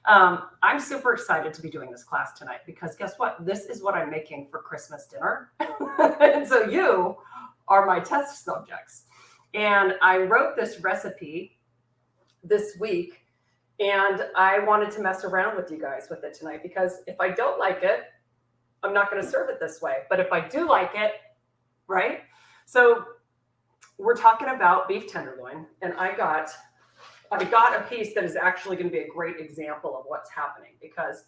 I'm super excited to be doing this class tonight because guess what? This is what I'm making for Christmas dinner. And so you are my test subjects. And I wrote this recipe this week, and I wanted to mess around with you guys with it tonight because if I don't like it, I'm not going to serve it this way. But if I do like it, right? So we're talking about beef tenderloin, and I got a piece that is actually going to be a great example of what's happening because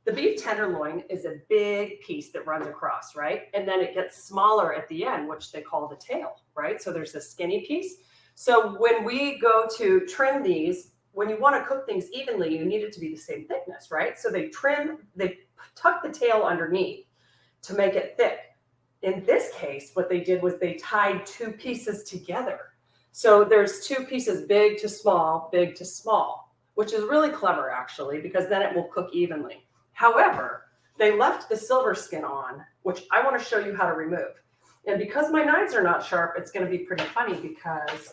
the beef tenderloin is a big piece that runs across, right? And then it gets smaller at the end, which they call the tail, right? So there's a skinny piece. So when we go to trim these, when you want to cook things evenly, you need it to be the same thickness, right? So they tuck the tail underneath to make it thick. In this case, what they did was they tied two pieces together. So there's two pieces, big to small, which is really clever actually, because then it will cook evenly. However, they left the silver skin on, which I want to show you how to remove. And because my knives are not sharp, it's going to be pretty funny because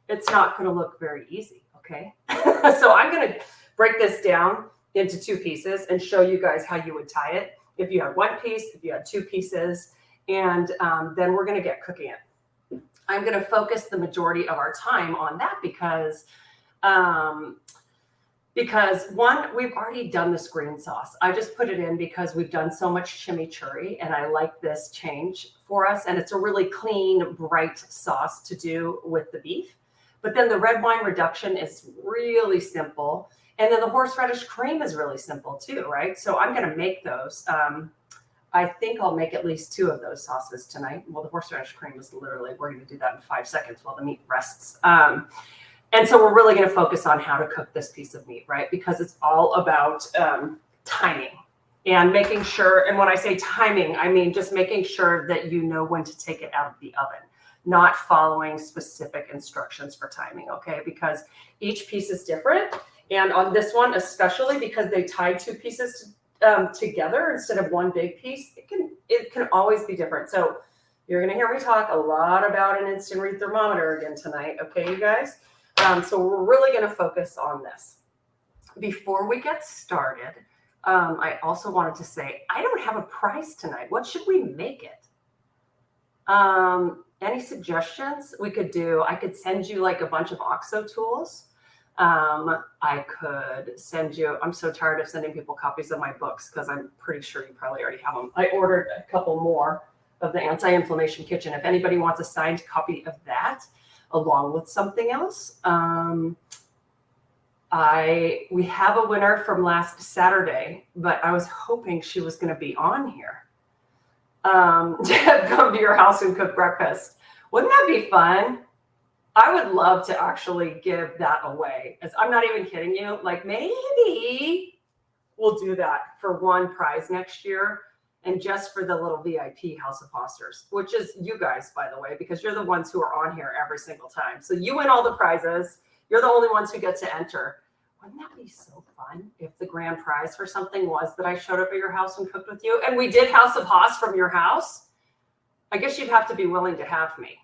it's not going to look very easy, okay? So I'm going to break this down into two pieces and show you guys how you would tie it. If you had one piece, if you had two pieces, and then we're going to get cooking it. I'm going to focus the majority of our time on that because one, we've already done this green sauce. I just put it in because we've done so much chimichurri and I like this change for us. And it's a really clean, bright sauce to do with the beef. But then the red wine reduction is really simple. And then the horseradish cream is really simple too, right? So I'm going to make those. I think I'll make at least two of those sauces tonight. Well, the horseradish cream is literally, we're going to do that in 5 seconds while the meat rests. And so we're really going to focus on how to cook this piece of meat, right? Because it's all about timing and making sure. And when I say timing, I mean just making sure that you know when to take it out of the oven, not following specific instructions for timing, okay? Because each piece is different. And on this one, especially because they tied two pieces together instead of one big piece, it can always be different. So you're going to hear me talk a lot about an instant read thermometer again tonight, okay, you guys? So we're really going to focus on this. Before we get started, I also wanted to say, I don't have a price tonight. What should we make it? Any suggestions we could do? I could send you like a bunch of OXO tools. I could send you, I'm so tired of sending people copies of my books because I'm pretty sure you probably already have them. I ordered a couple more of the Anti-Inflammation Kitchen. If anybody wants a signed copy of that, along with something else. We have a winner from last Saturday, but I was hoping she was going to be on here. To come to your house and cook breakfast. Wouldn't that be fun? I would love to actually give that away. As I'm not even kidding you. Like maybe we'll do that for one prize next year. And just for the little VIP House of Fosters, which is you guys, by the way, because you're the ones who are on here every single time. So you win all the prizes. You're the only ones who get to enter. Wouldn't that be so fun if the grand prize for something was that I showed up at your house and cooked with you? And we did House of Haas from your house? I guess you'd have to be willing to have me.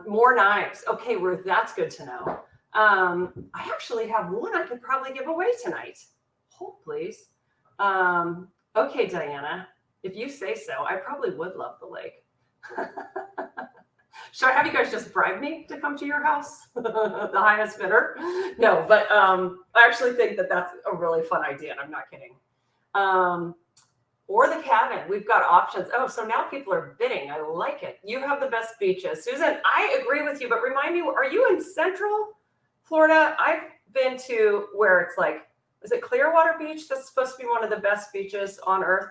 More knives. Okay, Ruth, that's good to know. I actually have one I could probably give away tonight. Hold, please. Okay, Diana, if you say so, I probably would love the lake. Should I have you guys just bribe me to come to your house? The highest bidder? No, but I actually think that that's a really fun idea, and I'm not kidding. Or the cabin. We've got options. Oh, so now people are bidding. I like it. You have the best beaches. Susan, I agree with you, but remind me, are you in Central Florida? I've been to where it's like, is it Clearwater Beach? That's supposed to be one of the best beaches on earth.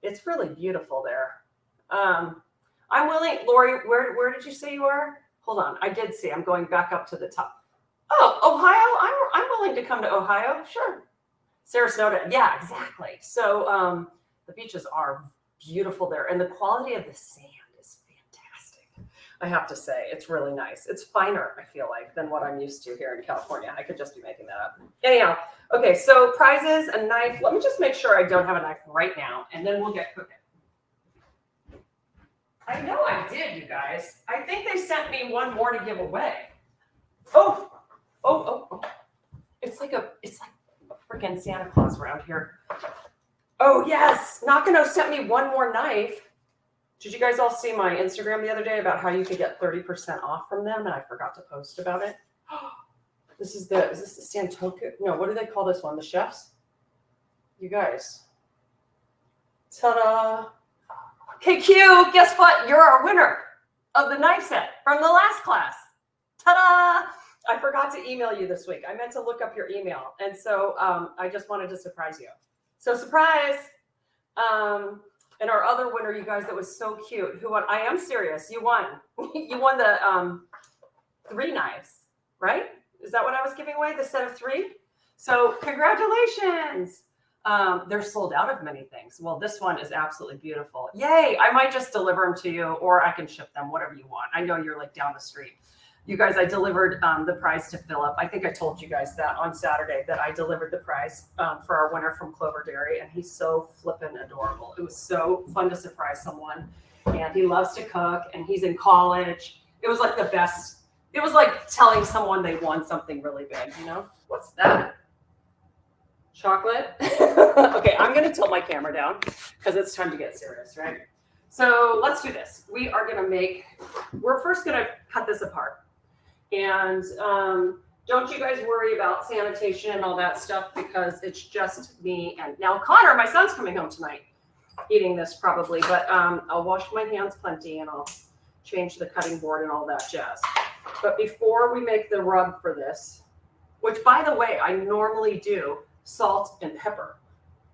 It's really beautiful there. I'm willing, Lori, where did you say you are? Hold on, I did see, I'm going back up to the top. Oh, Ohio, I'm willing to come to Ohio, sure. Sarasota, yeah, exactly. So the beaches are beautiful there, and the quality of the sand is fantastic. I have to say, it's really nice. It's finer, I feel like, than what I'm used to here in California. I could just be making that up. Anyhow, okay, so prizes, a knife. Let me just make sure I don't have a knife right now, and then we'll get cooking. I know I did, you guys. I think they sent me one more to give away. Oh. It's like freaking Santa Claus around here. Oh, yes. Nakano sent me one more knife. Did you guys all see my Instagram the other day about how you could get 30% off from them? And I forgot to post about it. Is this the Santoku? No, what do they call this one? The chefs? You guys. Ta-da. Okay, Q, guess what? You're our winner of the knife set from the last class. Ta-da. I forgot to email you this week. I meant to look up your email. And so I just wanted to surprise you. So surprise. And our other winner, you guys, that was so cute, who won? I am serious. You won. You won the 3 knives, right? Is that what I was giving away? The set of 3? So congratulations. They're sold out of many things. Well, this one is absolutely beautiful. Yay. I might just deliver them to you, or I can ship them, whatever you want. I know you're like down the street. You guys, I delivered the prize to Philip. I think I told you guys that on Saturday that I delivered the prize for our winner from Clover Dairy, and he's so flippin' adorable. It was so fun to surprise someone, and he loves to cook, and he's in college. It was like the best. It was like telling someone they won something really big, you know? What's that? Chocolate? Okay, I'm going to tilt my camera down because it's time to get serious, right? So let's do this. We're first going to cut this apart. And don't you guys worry about sanitation and all that stuff, because it's just me and now Connor, my son's coming home tonight, eating this probably, but I'll wash my hands plenty and I'll change the cutting board and all that jazz. But before we make the rub for this, which by the way, I normally do salt and pepper.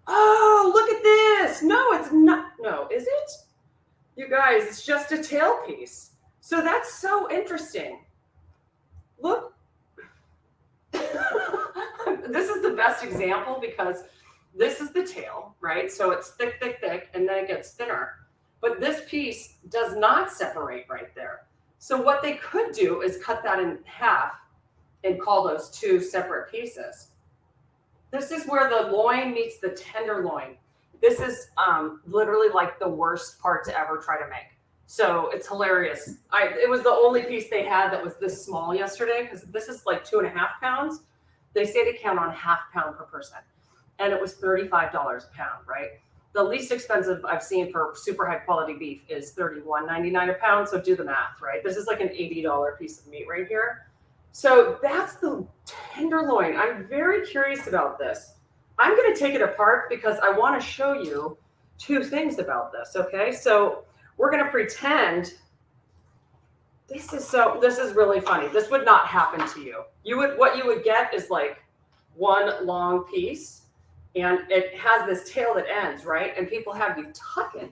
Oh, look at this. No, it's not. No, is it? You guys, it's just a tail piece. So that's so interesting. Look, this is the best example because this is the tail, right? So it's thick, thick, thick, and then it gets thinner. But this piece does not separate right there. So what they could do is cut that in half and call those 2 separate pieces. This is where the loin meets the tenderloin. This is literally like the worst part to ever try to make. So it's hilarious. It was the only piece they had that was this small yesterday, because this is like 2.5 pounds. They say to count on ½ pound per person. And it was $35 a pound, right? The least expensive I've seen for super high quality beef is $31.99 a pound. So do the math, right? This is like an $80 piece of meat right here. So that's the tenderloin. I'm very curious about this. I'm going to take it apart because I want to show you 2 things about this, okay? So we're going to pretend this is really funny. This would not happen to you. What you would get is like one long piece, and it has this tail that ends, right? And people have you tuck it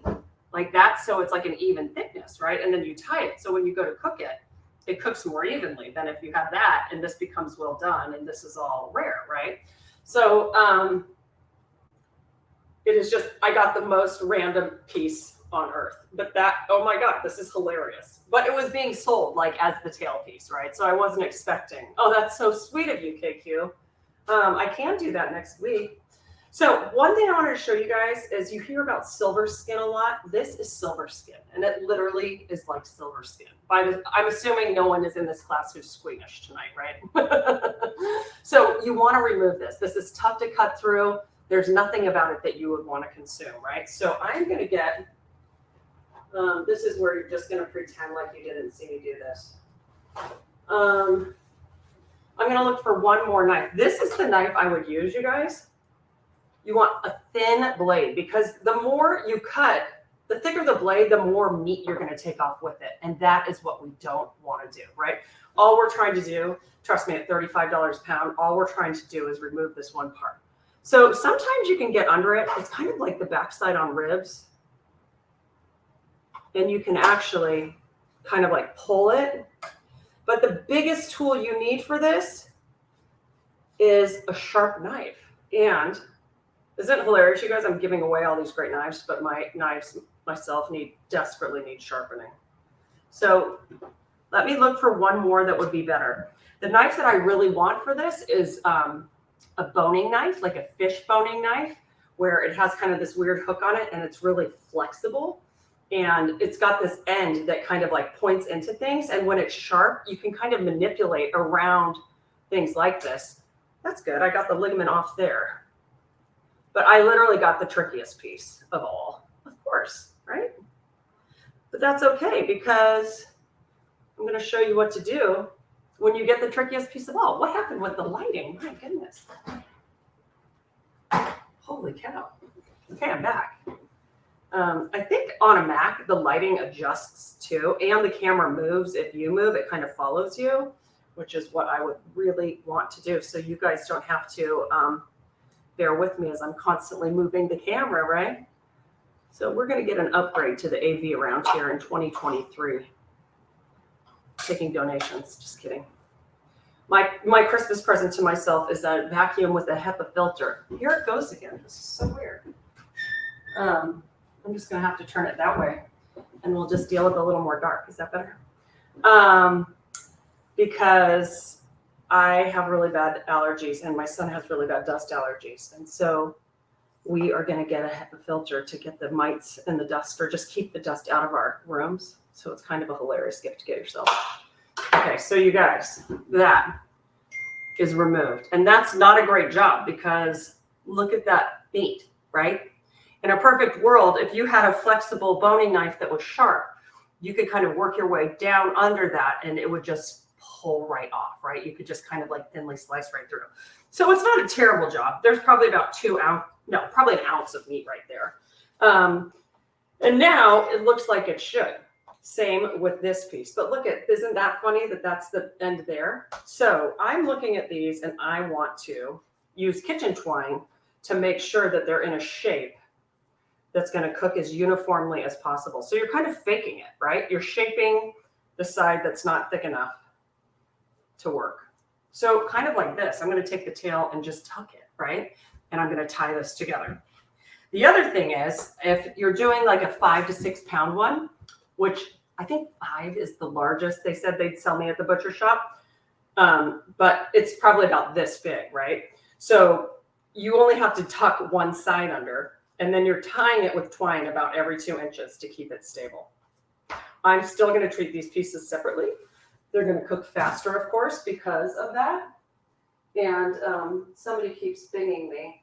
like that, so it's like an even thickness, right? And then you tie it. So when you go to cook it, it cooks more evenly than if you have that, and this becomes well done, and this is all rare, right? So it is just, I got the most random piece on earth, but oh my God, this is hilarious. But it was being sold like as the tail piece, right? So I wasn't expecting. Oh, that's so sweet of you, KQ. I can do that next week. So one thing I wanted to show you guys is you hear about silver skin a lot. This is silver skin, and it literally is like silver skin. I'm assuming no one is in this class who's squeamish tonight, right? So you want to remove this. This is tough to cut through. There's nothing about it that you would want to consume, right? So I'm going to get, this is where you're just going to pretend like you didn't see me do this. I'm going to look for one more knife. This is the knife I would use, you guys. You want a thin blade, because the more you cut, the thicker the blade, the more meat you're going to take off with it. And that is what we don't want to do, right? All we're trying to do, trust me, at $35 a pound, all we're trying to do is remove this one part. So sometimes you can get under it. It's kind of like the backside on ribs. And you can actually kind of like pull it. But the biggest tool you need for this is a sharp knife. And isn't it hilarious, you guys? I'm giving away all these great knives, but my knives myself desperately need sharpening. So let me look for one more that would be better. The knife that I really want for this is a boning knife, like a fish boning knife, where it has kind of this weird hook on it, and it's really flexible. And it's got this end that kind of like points into things. And when it's sharp, you can kind of manipulate around things like this That's good. I got the ligament off there. But I literally got the trickiest piece of all, of course, right? But that's okay because I'm going to show you what to do when you get the trickiest piece of all. What happened with the lighting? My goodness. Holy cow. Okay, I'm back. I think on a Mac, the lighting adjusts too, and the camera moves. If you move, it kind of follows you, which is what I would really want to do. So you guys don't have to bear with me as I'm constantly moving the camera, right? So we're going to get an upgrade to the AV around here in 2023. Taking donations, just kidding. My Christmas present to myself is a vacuum with a HEPA filter. Here it goes again. This is so weird. I'm just going to have to turn it that way, and we'll just deal with a little more dark. Is that better? Because I have really bad allergies, and my son has really bad dust allergies. And so we are going to get a HEPA filter to get the mites and the dust, or just keep the dust out of our rooms. So it's kind of a hilarious gift to get yourself. Okay, so you guys, that is removed. And that's not a great job because look at that meat, right? In a perfect world, if you had a flexible boning knife that was sharp, you could kind of work your way down under that and it would just pull right off, right? You could just kind of like thinly slice right through. So it's not a terrible job. There's probably about probably an ounce of meat right there. And now it looks like it should. Same with this piece. But look at, isn't that funny that that's the end there? So I'm looking at these and I want to use kitchen twine to make sure that they're in a shape that's going to cook as uniformly as possible. So you're kind of faking it, right? You're shaping the side that's not thick enough to work. So kind of like this, I'm going to take the tail and just tuck it, right? And I'm going to tie this together. The other thing is, if you're doing like a 5 to 6 pound one, which I think 5 is the largest they said they'd sell me at the butcher shop, but it's probably about this big, right? So you only have to tuck one side under, and then you're tying it with twine about every 2 inches to keep it stable. I'm still going to treat these pieces separately. They're going to cook faster, of course, because of that. And somebody keeps binging me.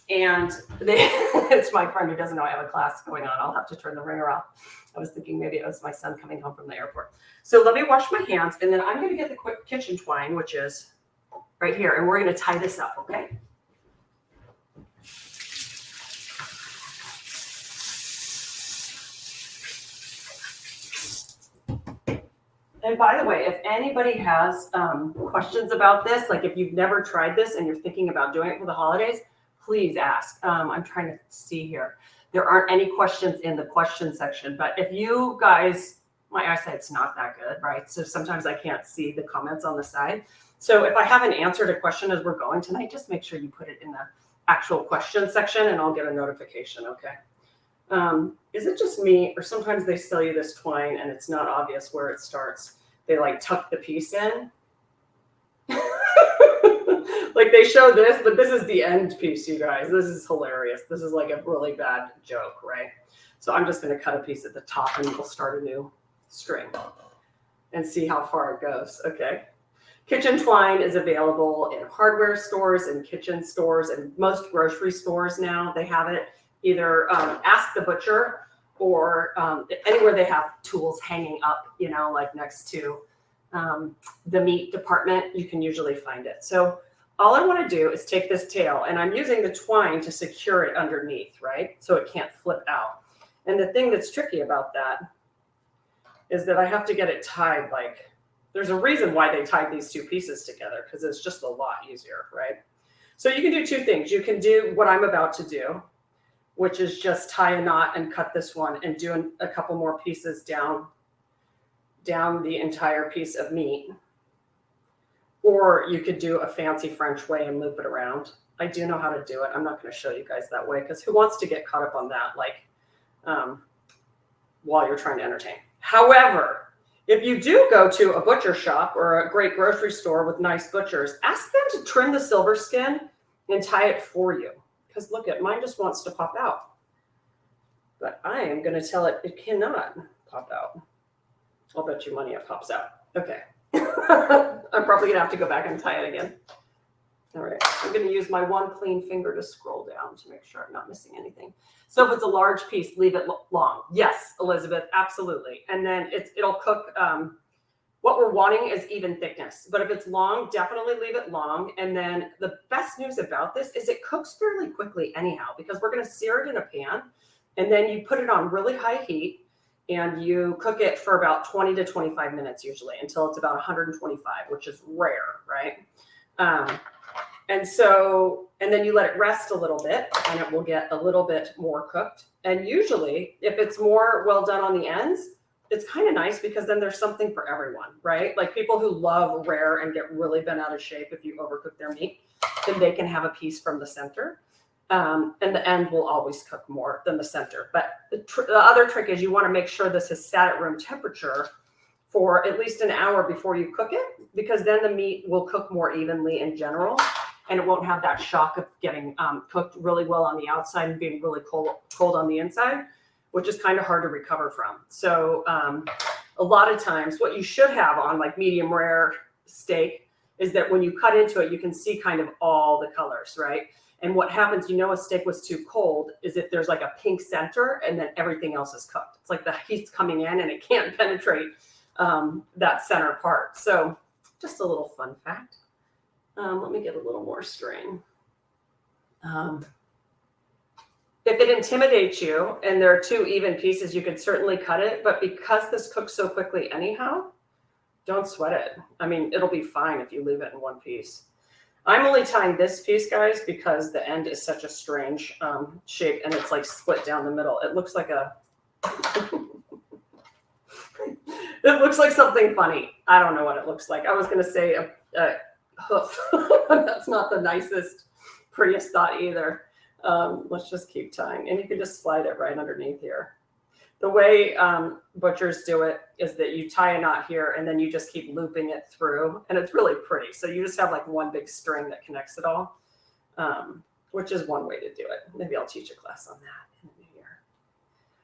It's my friend who doesn't know I have a class going on. I'll have to turn the ringer off. I was thinking maybe it was my son coming home from the airport. So let me wash my hands, and then I'm going to get the quick kitchen twine, which is right here, and we're going to tie this up, okay? And by the way, if anybody has questions about this, like if you've never tried this and you're thinking about doing it for the holidays, please ask. I'm trying to see here. There aren't any questions in the question section, but if you guys, my eyesight's not that good, right? So sometimes I can't see the comments on the side. So if I haven't answered a question as we're going tonight, just make sure you put it in the actual question section and I'll get a notification, okay? Is it just me, or sometimes they sell you this twine and it's not obvious where it starts? They like tuck the piece in. Like they show this, but this is the end piece, you guys. This is hilarious. This is like a really bad joke, right? So I'm just going to cut a piece at the top and we'll start a new string and see how far it goes, okay? Kitchen twine is available in hardware stores and kitchen stores and most grocery stores now. They have it. Either ask the butcher or anywhere they have tools hanging up, you know, like next to the meat department, you can usually find it. So all I want to do is take this tail, and I'm using the twine to secure it underneath, right? So it can't flip out. And the thing that's tricky about that is that I have to get it tied like, there's a reason why they tied these two pieces together, because it's just a lot easier, right? So you can do 2 things. You can do what I'm about to do, which is just tie a knot and cut this one and do a couple more pieces down the entire piece of meat. Or you could do a fancy French way and loop it around. I do know how to do it. I'm not going to show you guys that way because who wants to get caught up on that, like while you're trying to entertain? However, if you do go to a butcher shop or a great grocery store with nice butchers, ask them to trim the silver skin and tie it for you. Because look at mine just wants to pop out. But I am going to tell it cannot pop out. I'll bet you money it pops out. Okay. I'm probably gonna have to go back and tie it again. All right, I'm gonna use my one clean finger to scroll down to make sure I'm not missing anything. So if it's a large piece, leave it long. Yes, Elizabeth, absolutely. And then it'll cook. What we're wanting is even thickness, but if it's long, definitely leave it long. And then the best news about this is it cooks fairly quickly anyhow, because we're gonna sear it in a pan, and then you put it on really high heat, and you cook it for about 20 to 25 minutes usually, until it's about 125, which is rare, right? And then you let it rest a little bit, and it will get a little bit more cooked. And usually, if it's more well done on the ends, it's kind of nice, because then there's something for everyone, right? Like people who love rare and get really bent out of shape if you overcook their meat, then they can have a piece from the center. And the end will always cook more than the center. But the other trick is you want to make sure this has sat at room temperature for at least an hour before you cook it, because then the meat will cook more evenly in general, and it won't have that shock of getting cooked really well on the outside and being really cold on the inside, which is kind of hard to recover from. So a lot of times what you should have on like medium rare steak is that when you cut into it, you can see kind of all the colors, right? And what happens, a steak was too cold, is if there's like a pink center and then everything else is cooked. It's like the heat's coming in and it can't penetrate that center part. So just a little fun fact. Let me get a little more string. If it intimidates you and there are two even pieces, you could certainly cut it. But because this cooks so quickly anyhow, don't sweat it. I mean, it'll be fine if you leave it in one piece. I'm only tying this piece, guys, because the end is such a strange shape, and it's like split down the middle. It looks like it looks like something funny. I don't know what it looks like. I was going to say a hoof. That's not the nicest, prettiest thought either. Let's just keep tying, and you can just slide it right underneath here. The way butchers do it is that you tie a knot here, and then you just keep looping it through, and it's really pretty. So you just have like one big string that connects it all, which is one way to do it. Maybe I'll teach a class on that in the new year.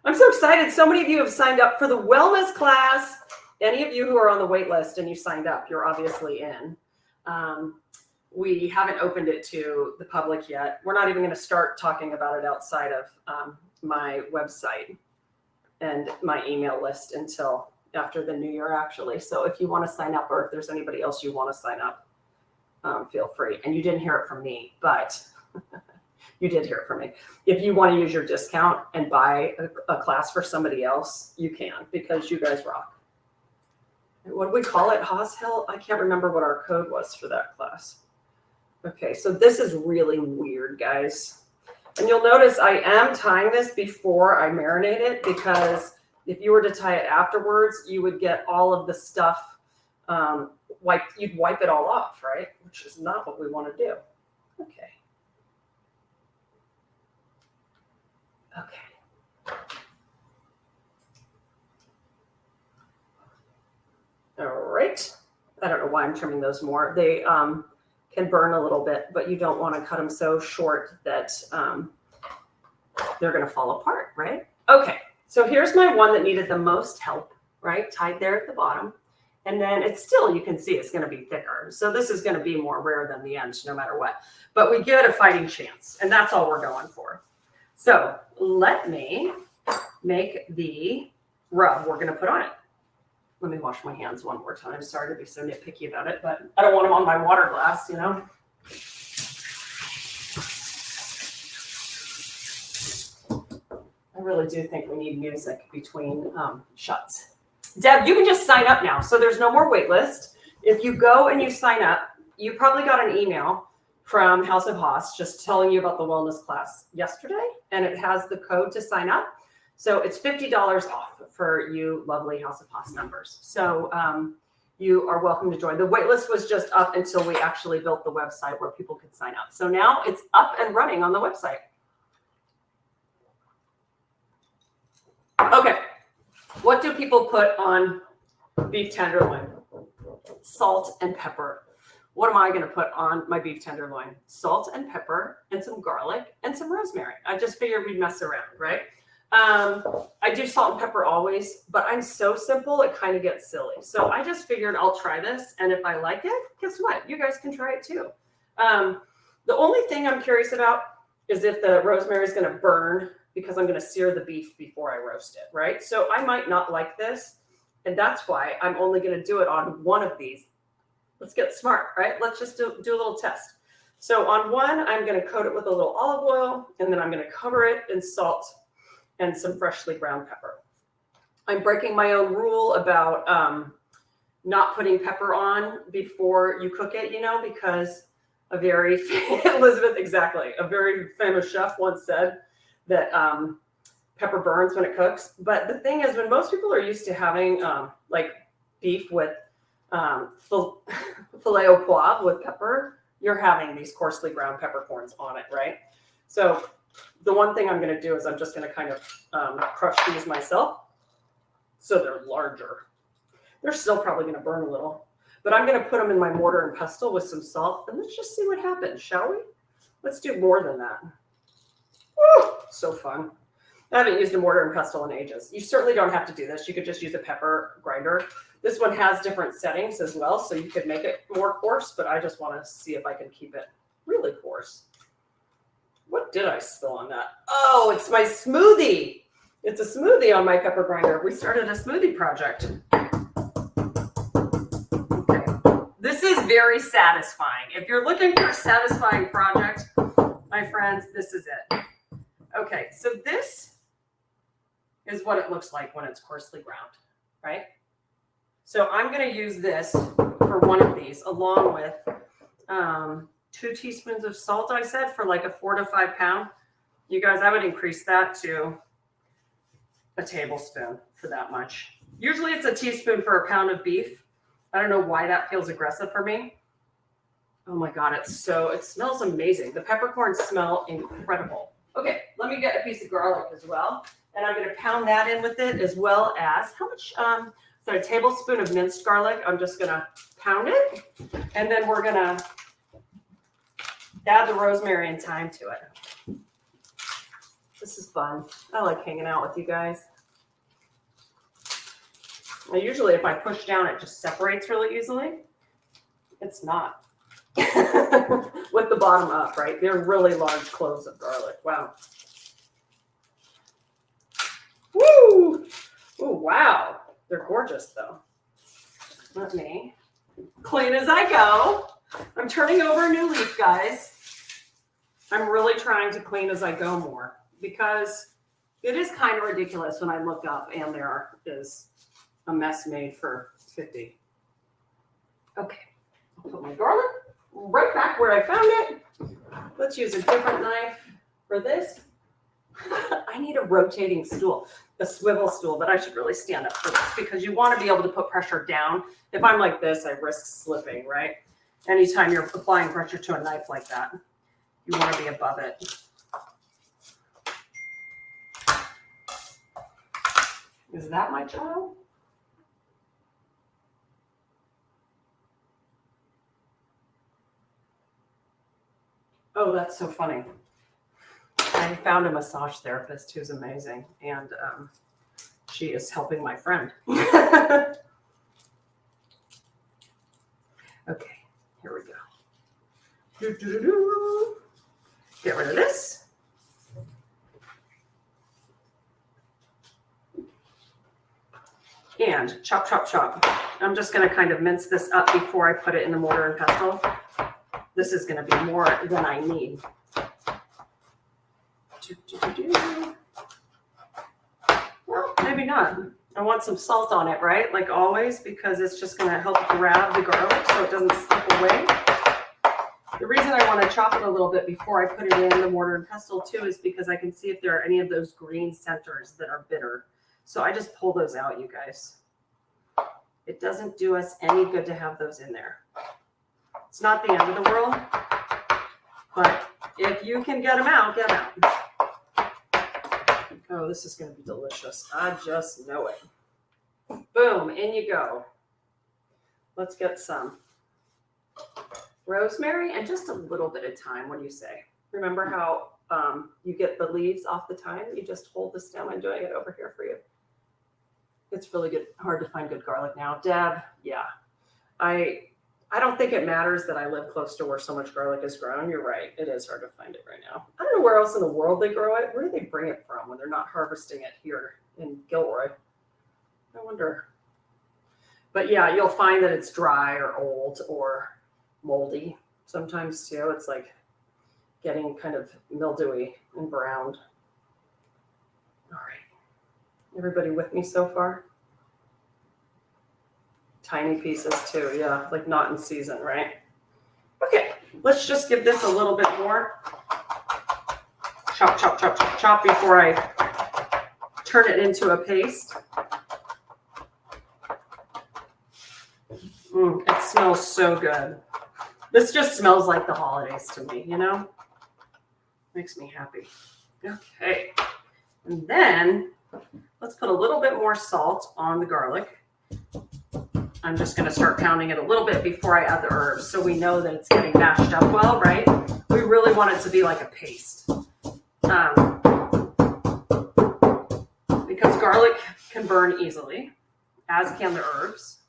I'm so excited. So many of you have signed up for the wellness class. Any of you who are on the wait list and you signed up, you're obviously in. We haven't opened it to the public yet. We're not even going to start talking about it outside of my website and my email list until after the new year, actually. So if you want to sign up, or if there's anybody else you want to sign up, feel free. And you didn't hear it from me, but you did hear it from me. If you want to use your discount and buy a class for somebody else, you can, because you guys rock. What do we call it? Haas Hill? I can't remember what our code was for that class. Okay, so this is really weird, guys. And you'll notice I am tying this before I marinate it, because if you were to tie it afterwards, you would get all of the stuff you'd wipe it all off, right? Which is not what we want to do. Okay. All right. I don't know why I'm trimming those more. They can burn a little bit, but you don't want to cut them so short that they're going to fall apart, right? Okay, so here's my one that needed the most help, right? Tied there at the bottom. And then it's still, you can see it's going to be thicker. So this is going to be more rare than the ends, no matter what. But we give it a fighting chance, and that's all we're going for. So let me make the rub we're going to put on it. Let me wash my hands one more time. Sorry to be so nitpicky about it, but I don't want them on my water glass, I really do think we need music between shots. Deb, you can just sign up now. So there's no more wait list. If you go and you sign up, you probably got an email from House of Haas just telling you about the wellness class yesterday, and it has the code to sign up. So it's $50 off for you lovely House of Haas members. So you are welcome to join. The waitlist was just up until we actually built the website where people could sign up. So now it's up and running on the website. Okay, what do people put on beef tenderloin? Salt and pepper. What am I going to put on my beef tenderloin? Salt and pepper and some garlic and some rosemary. I just figured we'd mess around, right? I do salt and pepper always, but I'm so simple, it kind of gets silly. So I just figured I'll try this. And if I like it, guess what? You guys can try it too. The only thing I'm curious about is if the rosemary is going to burn because I'm going to sear the beef before I roast it, right? So I might not like this. And that's why I'm only going to do it on one of these. Let's get smart, right? Let's just do a little test. So on one, I'm going to coat it with a little olive oil, and then I'm going to cover it in salt and some freshly ground pepper. I'm breaking my own rule about not putting pepper on before you cook it, because a very, Elizabeth, exactly, a very famous chef once said that pepper burns when it cooks. But the thing is, when most people are used to having like beef with filet au poivre with pepper, you're having these coarsely ground peppercorns on it, right? So the one thing I'm going to do is I'm just going to kind of crush these myself so they're larger. They're still probably going to burn a little, but I'm going to put them in my mortar and pestle with some salt, and let's just see what happens, shall we? Let's do more than that. Woo, so fun. I haven't used a mortar and pestle in ages. You certainly don't have to do this. You could just use a pepper grinder. This one has different settings as well, so you could make it more coarse, but I just want to see if I can keep it really coarse. What did I spill on that? Oh, it's my smoothie. It's a smoothie on my pepper grinder. We started a smoothie project. Okay. This is very satisfying. If you're looking for a satisfying project, my friends, this is it. Okay, so this is what it looks like when it's coarsely ground, right? So I'm going to use this for one of these along with 2 teaspoons of salt, I said, for like a 4 to 5 pound. You guys, I would increase that to a tablespoon for that much. Usually it's a teaspoon for a pound of beef. I don't know why that feels aggressive for me. Oh my God, it smells amazing. The peppercorns smell incredible. Okay, let me get a piece of garlic as well. And I'm going to pound that in with it, as well as how much, so a tablespoon of minced garlic. I'm just going to pound it. And then we're going to add the rosemary and thyme to it. This is fun. I like hanging out with you guys. Now, usually if I push down, it just separates really easily. It's not. With the bottom up, right? They're really large cloves of garlic. Wow. Woo! Oh, wow. They're gorgeous, though. Let me clean as I go. I'm turning over a new leaf, guys. I'm really trying to clean as I go more because it is kind of ridiculous when I look up and there is a mess made for 50. Okay. I'll put my garlic right back where I found it. Let's use a different knife for this. I need a rotating stool, a swivel stool, but I should really stand up for this because you want to be able to put pressure down. If I'm like this, I risk slipping, right? Anytime you're applying pressure to a knife like that, you want to be above it. Is that my child? Oh, that's so funny. I found a massage therapist who's amazing, and she is helping my friend. Okay, here we go. Get rid of this. And chop, chop, chop. I'm just going to kind of mince this up before I put it in the mortar and pestle. This is going to be more than I need. Well, maybe not. I want some salt on it, right? Like always, because it's just going to help grab the garlic so it doesn't slip away. The reason I want to chop it a little bit before I put it in the mortar and pestle too is because I can see if there are any of those green centers that are bitter. So I just pull those out, you guys. It doesn't do us any good to have those in there. It's not the end of the world, but if you can get them out, get them out. Oh, this is going to be delicious. I just know it. Boom, in you go. Let's get some rosemary and just a little bit of thyme. What do you say? Remember how you get the leaves off the thyme? You just hold the stem. I'm doing it over here for you. It's really good. Hard to find good garlic now. Deb, yeah. I don't think it matters that I live close to where so much garlic is grown. You're right. It is hard to find it right now. I don't know where else in the world they grow it. Where do they bring it from when they're not harvesting it here in Gilroy? I wonder. But yeah, you'll find that it's dry or old or moldy sometimes too. It's like getting kind of mildewy and browned. All right. Everybody with me so far? Tiny pieces too, yeah, like not in season, right? Okay, let's just give this a little bit more. Chop, chop, chop, chop, chop before I turn it into a paste. It smells so good. This just smells like the holidays to me, you know? Makes me happy. Okay, and then let's put a little bit more salt on the garlic. I'm just going to start pounding it a little bit before I add the herbs so we know that it's getting mashed up well, right? We really want it to be like a paste. Because garlic can burn easily, as can the herbs.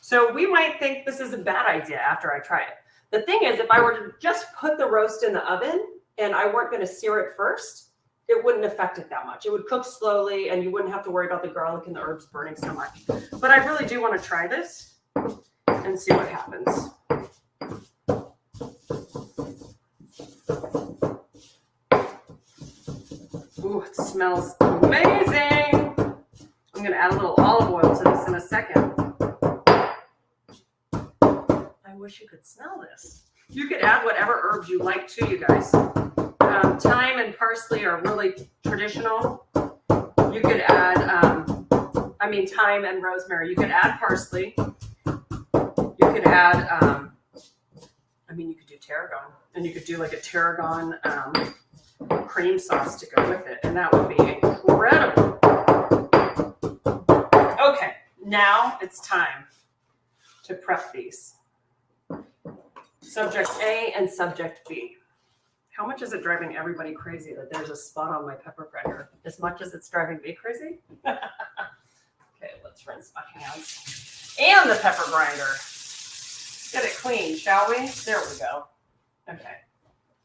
So we might think this is a bad idea after I try it. The thing is, if I were to just put the roast in the oven and I weren't going to sear it first, it wouldn't affect it that much. It would cook slowly and you wouldn't have to worry about the garlic and the herbs burning so much. But I really do want to try this and see what happens. Ooh, it smells amazing. I'm going to add a little olive oil to this in a second. I wish you could smell this. You could add whatever herbs you like too, you guys. Thyme and parsley are really traditional. You could add, thyme and rosemary. You could add parsley. You could add, you could do tarragon. And you could do like a tarragon cream sauce to go with it. And that would be incredible. Okay, now it's time to prep these. Subject A and subject B. How much is it driving everybody crazy that there's a spot on my pepper grinder? As much as it's driving me crazy? Okay, let's rinse my hands. And the pepper grinder. Get it clean, shall we? There we go. Okay.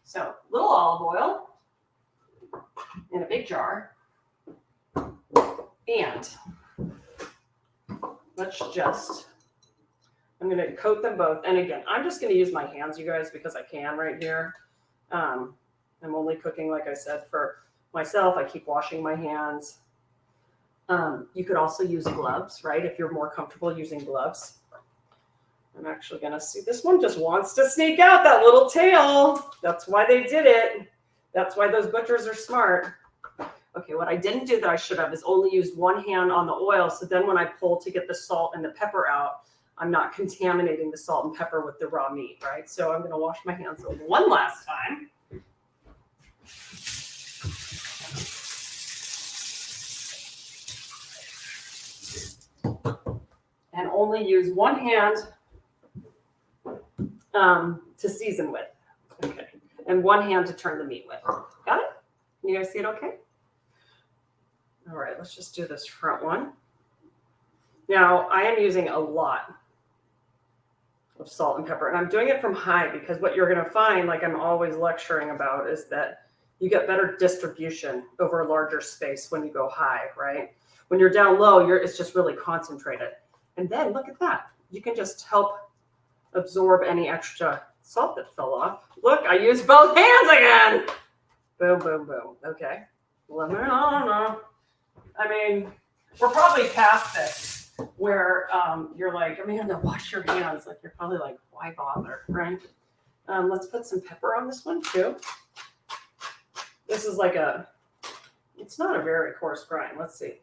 So, little olive oil in a big jar. And let's just, I'm going to coat them both. And again, I'm just going to use my hands, you guys, because I can right here. I'm only cooking, like I said, for myself. I keep washing my hands. You could also use gloves, right? If you're more comfortable using gloves. I'm actually going to see. This one just wants to sneak out that little tail. That's why they did it. That's why those butchers are smart. Okay, what I didn't do that I should have is only used one hand on the oil. So then when I pull to get the salt and the pepper out, I'm not contaminating the salt and pepper with the raw meat, right? So I'm going to wash my hands one last time. And only use one hand to season with. Okay. And one hand to turn the meat with. Got it? You guys see it okay? All right, let's just do this front one. Now, I am using a lot of salt and pepper, and I'm doing it from high because what you're going to find, like I'm always lecturing about, is that you get better distribution over a larger space when you go high, right? When you're down low, it's just really concentrated. And then look at that. You can just help absorb any extra salt that fell off. Look, I used both hands again. Boom, boom, boom. Okay. No. I mean, we're probably past this where you're like, Amanda, wash your hands. Like, you're probably like, why bother, right? Let's put some pepper on this one too. This is like it's not a very coarse grind. Let's see.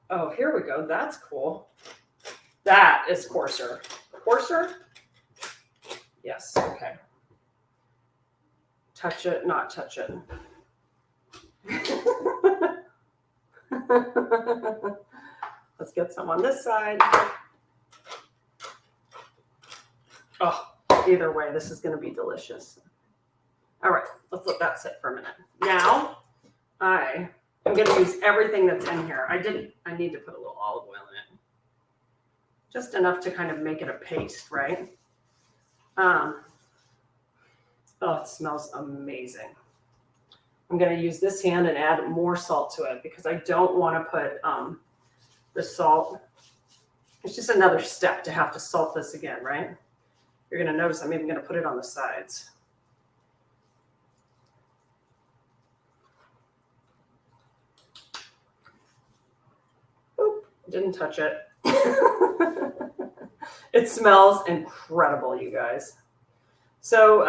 Oh, here we go. That's cool. That is coarser. Coarser? Yes. Okay. Touch it, not touch it. Let's get some on this side. Oh, either way, this is going to be delicious. All right, let's let that sit for a minute. Now, I'm going to use everything that's in here. I need to put a little olive oil in it. Just enough to kind of make it a paste, right? Oh, it smells amazing. I'm going to use this hand and add more salt to it because I don't want to put the salt. It's just another step to have to salt this again, right? You're going to notice I'm even going to put it on the sides. Oop, didn't touch it. It smells incredible, you guys. So,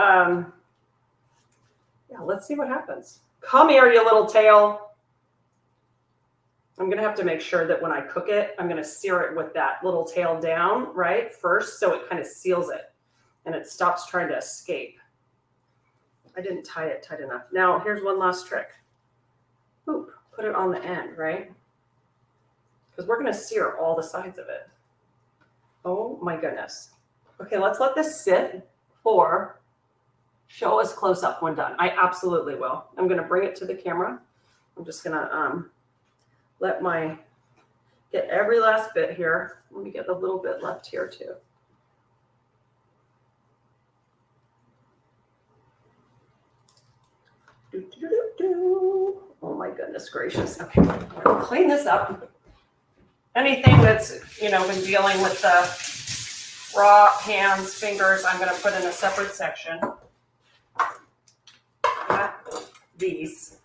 yeah, let's see what happens. Come here, you little tail. I'm going to have to make sure that when I cook it, I'm going to sear it with that little tail down, right, first, so it kind of seals it and it stops trying to escape. I didn't tie it tight enough. Now, here's one last trick. Oop, put it on the end, right? Because we're going to sear all the sides of it. Oh my goodness. Okay, let's let this sit for, show us close up when done. I absolutely will. I'm going to bring it to the camera. I'm just going to get every last bit here. Let me get a little bit left here too. Oh my goodness gracious. Okay, I'm going to clean this up. Anything that's, been dealing with the raw hands, fingers, I'm going to put in a separate section. These.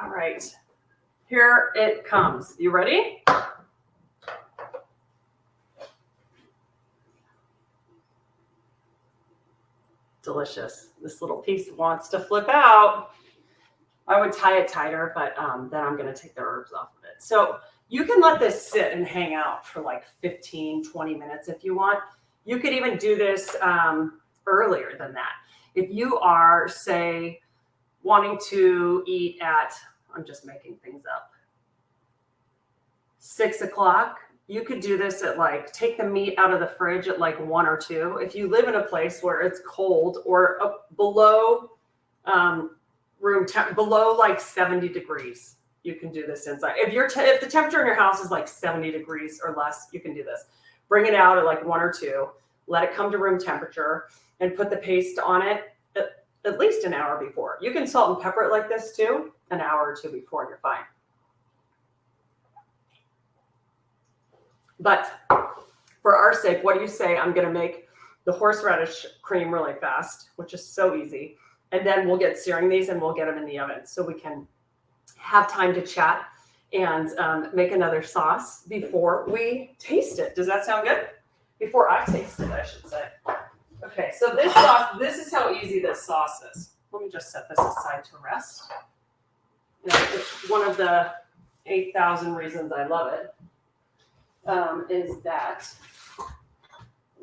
All right, here it comes. You ready? Delicious. This little piece wants to flip out. I would tie it tighter, but then I'm going to take the herbs off of it. So you can let this sit and hang out for like 15, 20 minutes if you want. You could even do this earlier than that. If you are, say, wanting to eat at, I'm just making things up, 6 o'clock, you could do this at take the meat out of the fridge at 1 or 2. If you live in a place where it's cold or below below 70 degrees, you can do this inside. If the temperature in your house is 70 degrees or less, you can do this. Bring it out at 1 or 2, let it come to room temperature, and put the paste on it at least an hour before. You can salt and pepper it like this too, an hour or 2 before, and you're fine. But for our sake, what do you say? I'm going to make the horseradish cream really fast, which is so easy. And then we'll get searing these and we'll get them in the oven so we can have time to chat and make another sauce before we taste it. Does that sound good? Before I taste it, I should say. Okay, so this sauce, this is how easy this sauce is. Let me just set this aside to rest. It's one of the 8,000 reasons I love it. Is that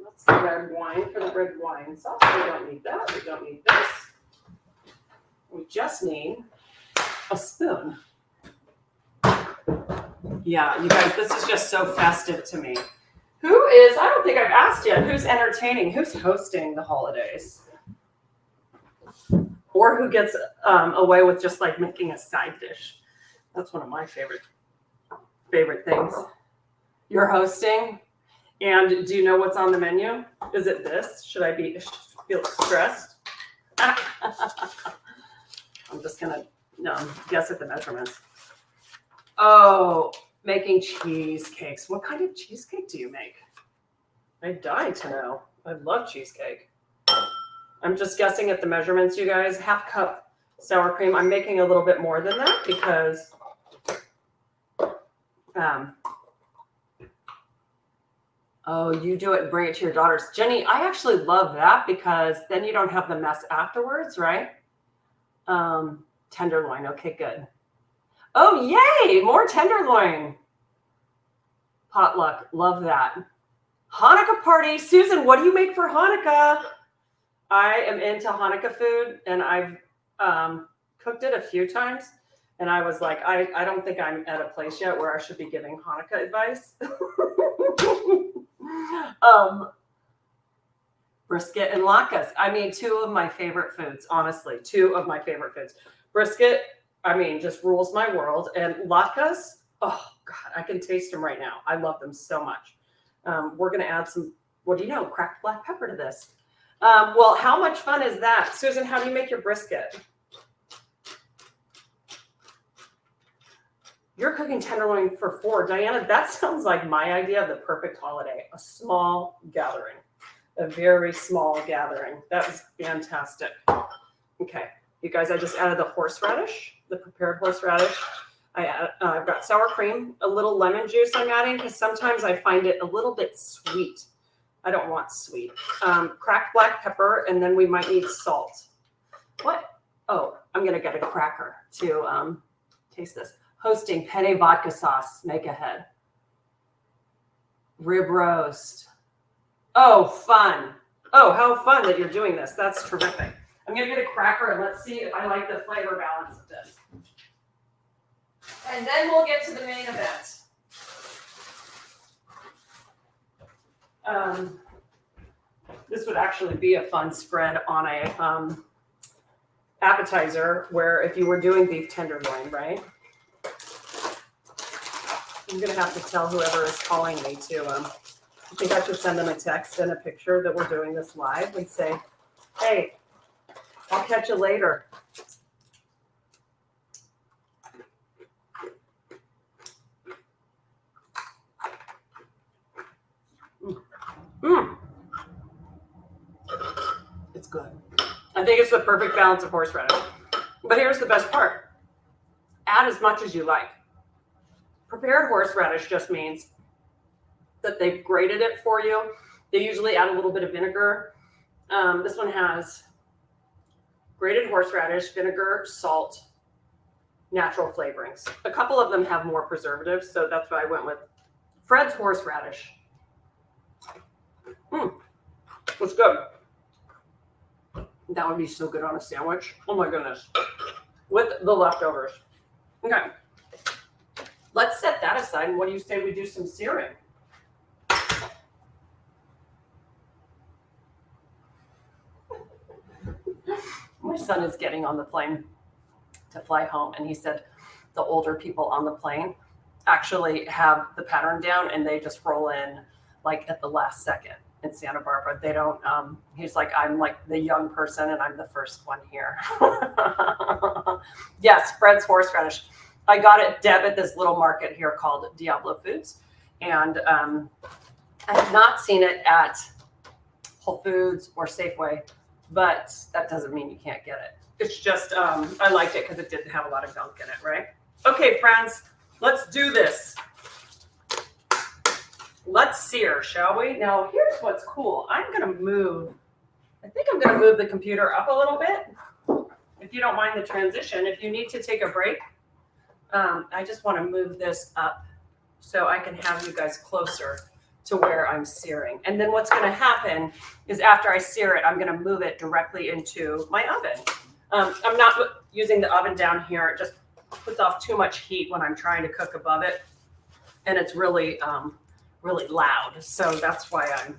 that's the red wine for the red wine sauce. We don't need that. We don't need this. We just need a spoon. Yeah, you guys, this is just so festive to me. Who is, I don't think I've asked yet, who's entertaining? Who's hosting the holidays? Or who gets away with just making a side dish? That's one of my favorite things. You're hosting, and do you know what's on the menu? Is it this? Should I feel stressed? I'm just gonna guess at the measurements. Oh, making cheesecakes. What kind of cheesecake do you make? I die to know. I love cheesecake. I'm just guessing at the measurements, you guys. 1/2 cup sour cream. I'm making a little bit more than that because oh, you do it and bring it to your daughters. Jenny, I actually love that because then you don't have the mess afterwards, right? Tenderloin. Okay, good. Oh, yay! More tenderloin. Potluck. Love that. Hanukkah party. Susan, what do you make for Hanukkah? I am into Hanukkah food, and I've cooked it a few times, And I was like, I don't think I'm at a place yet where I should be giving Hanukkah advice. Brisket and latkes. I mean, two of my favorite foods, honestly, two of my favorite foods. Brisket, I mean, just rules my world. And latkes, oh God, I can taste them right now. I love them so much. We're going to add some, what do you know, cracked black pepper to this. Well, how much fun is that? Susan, how do you make your brisket? You're cooking tenderloin for 4. Diana, that sounds like my idea of the perfect holiday. A small gathering. A very small gathering. That was fantastic. Okay, you guys, I just added the horseradish, the prepared horseradish. I've got sour cream, a little lemon juice I'm adding because sometimes I find it a little bit sweet. I don't want sweet. Cracked black pepper, and then we might need salt. What? Oh, I'm going to get a cracker to taste this. Hosting penne vodka sauce, make ahead. Rib roast. Oh, fun. Oh, how fun that you're doing this. That's terrific. I'm going to get a cracker and let's see if I like the flavor balance of this. And then we'll get to the main event. This would actually be a fun spread on a appetizer where if you were doing beef tenderloin, right? I'm going to have to tell whoever is calling me to, I think I should send them a text and a picture that we're doing this live and say, hey, I'll catch you later. It's good. I think it's the perfect balance of horseradish. But here's the best part. Add as much as you like. Prepared horseradish just means that they've grated it for you. They usually add a little bit of vinegar. This one has grated horseradish, vinegar, salt, natural flavorings. A couple of them have more preservatives, so that's why I went with Fred's horseradish. It's good. That would be so good on a sandwich. Oh my goodness. With the leftovers. Okay. Let's set that aside. And what do you say we do some searing? My son is getting on the plane to fly home, and he said the older people on the plane actually have the pattern down and they just roll in like at the last second. In Santa Barbara, they don't, he's like, I'm like the young person and I'm the first one here. Yes, Fred's horseradish. I got it, Deb, at this little market here called Diablo Foods. And I have not seen it at Whole Foods or Safeway, but that doesn't mean you can't get it. It's just, I liked it because it didn't have a lot of gunk in it, right? Okay, friends, let's do this. Let's sear, shall we? Now, here's what's cool. I think I'm going to move the computer up a little bit. If you don't mind the transition, if you need to take a break, I just want to move this up so I can have you guys closer to where I'm searing. And then what's going to happen is after I sear it, I'm going to move it directly into my oven. I'm not using the oven down here. It just puts off too much heat when I'm trying to cook above it. And it's really loud. So that's why I'm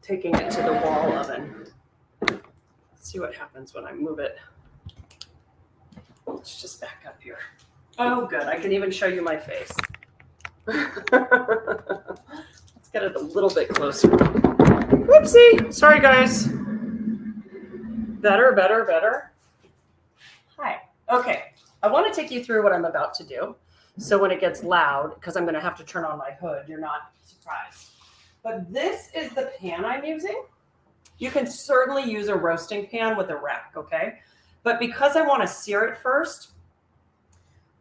taking it to the wall oven. Let's see what happens when I move it. Let's just back up here. Oh, good. I can even show you my face. Let's get it a little bit closer. Whoopsie. Sorry, guys. Better. Hi. Okay. I want to take you through what I'm about to do. So when it gets loud, because I'm going to have to turn on my hood, you're not surprised. But this is the pan I'm using. You can certainly use a roasting pan with a rack, okay? But because I want to sear it first,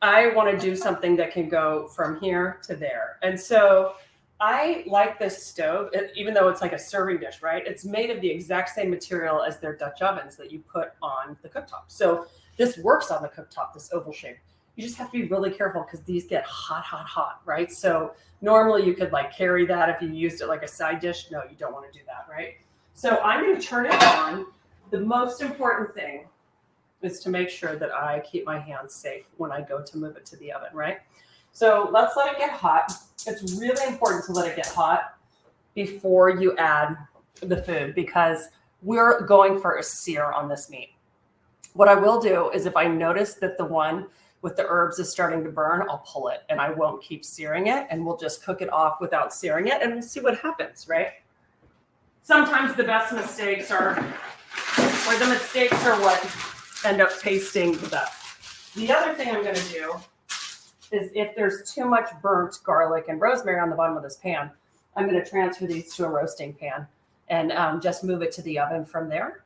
I want to do something that can go from here to there. And so I like this stove, even though it's like a serving dish, right? It's made of the exact same material as their Dutch ovens that you put on the cooktop. So this works on the cooktop, this oval shape. You just have to be really careful because these get hot, right? So normally you could like carry that if you used it like a side dish. No, you don't want to do that, right? So I'm going to turn it on. The most important thing is to make sure that I keep my hands safe when I go to move it to the oven, right? So let's let it get hot. It's really important to let it get hot before you add the food because we're going for a sear on this meat. What I will do is if I notice that the one with the herbs is starting to burn, I'll pull it and I won't keep searing it and we'll just cook it off without searing it and we'll see what happens, right? Sometimes the best mistakes are, or the mistakes are what end up tasting the best. The other thing I'm going to do is if there's too much burnt garlic and rosemary on the bottom of this pan, I'm going to transfer these to a roasting pan and just move it to the oven from there.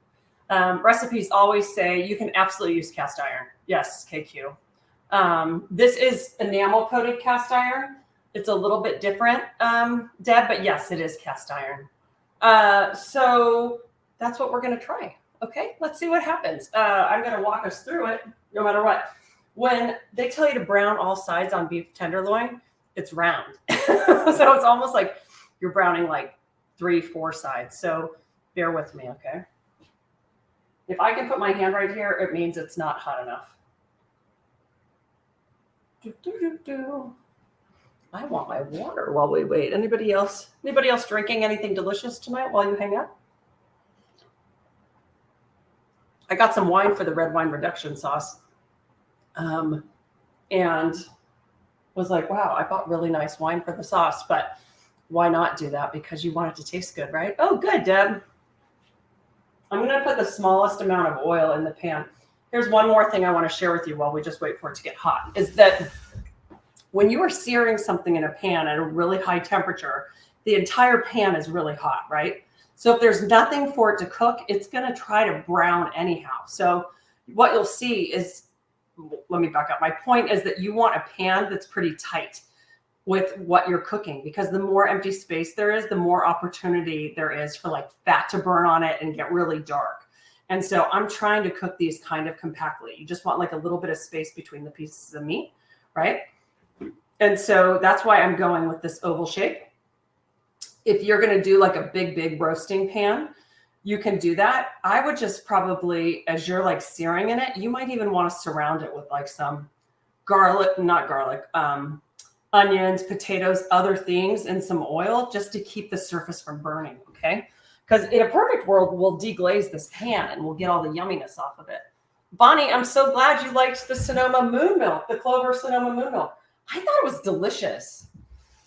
Recipes always say you can absolutely use cast iron. Yes, KQ. This is enamel coated cast iron. It's a little bit different, Deb, but yes, it is cast iron. So that's what we're going to try. Okay, let's see what happens. I'm going to walk us through it no matter what. When they tell you to brown all sides on beef tenderloin, it's round. So it's almost like you're browning like 3-4 sides. So bear with me, okay? If I can put my hand right here, it means it's not hot enough. I want my water while we wait. Anybody else drinking anything delicious tonight while you hang out? I got some wine for the red wine reduction sauce. And was like, wow, I bought really nice wine for the sauce, but why not do that? Because you want it to taste good, right? Oh, good, Deb. I'm going to put the smallest amount of oil in the pan. Here's one more thing I want to share with you while we just wait for it to get hot, is that when you are searing something in a pan at a really high temperature, the entire pan is really hot, right? So if there's nothing for it to cook, it's going to try to brown anyhow. So what you'll see is, let me back up. My point is that you want a pan that's pretty tight with what you're cooking, because the more empty space there is, the more opportunity there is for like fat to burn on it and get really dark. And so I'm trying to cook these kind of compactly. You just want like a little bit of space between the pieces of meat, right? And so that's why I'm going with this oval shape. If you're going to do like a big roasting pan, you can do that. I would just probably, as you're like searing in it, you might even want to surround it with like some onions, potatoes, other things, and some oil just to keep the surface from burning, okay? Because in a perfect world, we'll deglaze this pan and we'll get all the yumminess off of it. Bonnie, I'm so glad you liked the Sonoma moon milk, the Clover Sonoma moon milk. I thought it was delicious.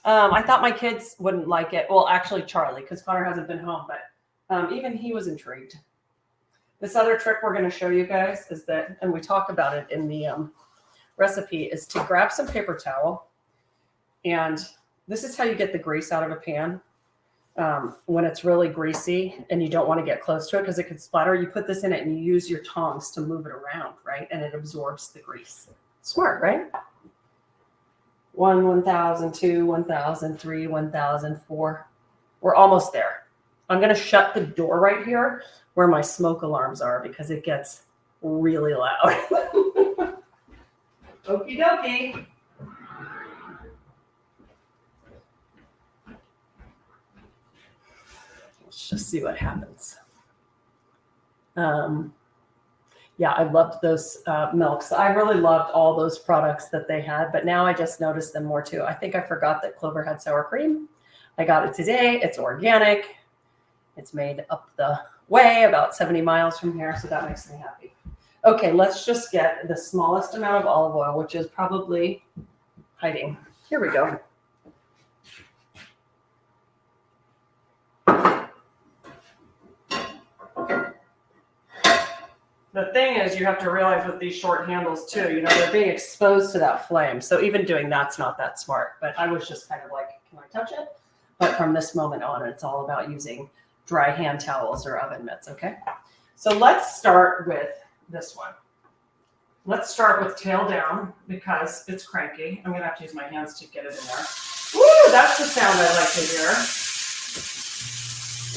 I thought my kids wouldn't like it. Well, actually, Charlie, because Connor hasn't been home, but even he was intrigued. This other trick we're going to show you guys is that, and we talk about it in the recipe, is to grab some paper towel. And this is how you get the grease out of a pan. When it's really greasy and you don't want to get close to it because it could splatter, you put this in it and you use your tongs to move it around, right? And it absorbs the grease. Smart, right? 1, 1,000, 2, 1,000, 3, 1,000, 4. We're almost there. I'm going to shut the door right here where my smoke alarms are because it gets really loud. Okie dokie. Let's just see what happens. Yeah, I loved those milks. I really loved all those products that they had, but now I just noticed them more too. I think I forgot that Clover had sour cream. I got it today. It's organic. It's made up the way about 70 miles from here, so that makes me happy. Okay, let's just get the smallest amount of olive oil, which is probably hiding. Here we go. The thing is, you have to realize with these short handles too, you know, they're being exposed to that flame. So even doing that's not that smart. But I was just kind of like, can I touch it? But from this moment on, it's all about using dry hand towels or oven mitts, okay? So let's start with this one. Let's start with tail down because it's cranky. I'm going to have to use my hands to get it in there. Woo, that's the sound I like to hear.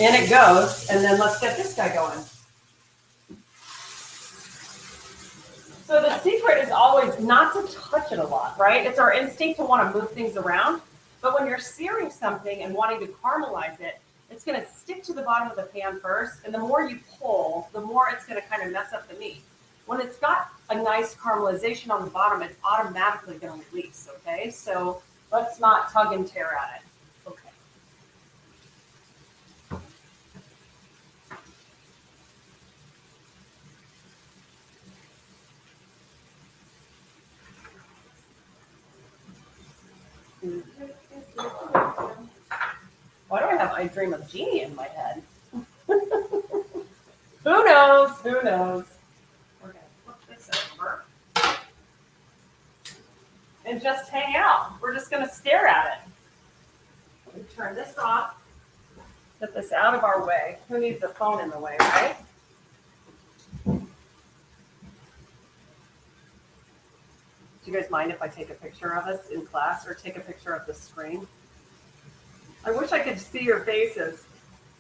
In it goes. And then let's get this guy going. So the secret is always not to touch it a lot, right? It's our instinct to want to move things around. But when you're searing something and wanting to caramelize it, it's going to stick to the bottom of the pan first. And the more you pull, the more it's going to kind of mess up the meat. when it's got a nice caramelization on the bottom, it's automatically going to release, okay? So let's not tug and tear at it. Okay. Why do I have I Dream of Jeannie in my head? Who knows? Who knows? We're going to flip this over and just hang out. We're just going to stare at it. Let me turn this off. Get this out of our way. Who needs the phone in the way, right? Do you guys mind if I take a picture of us in class or take a picture of the screen? I wish I could see your faces.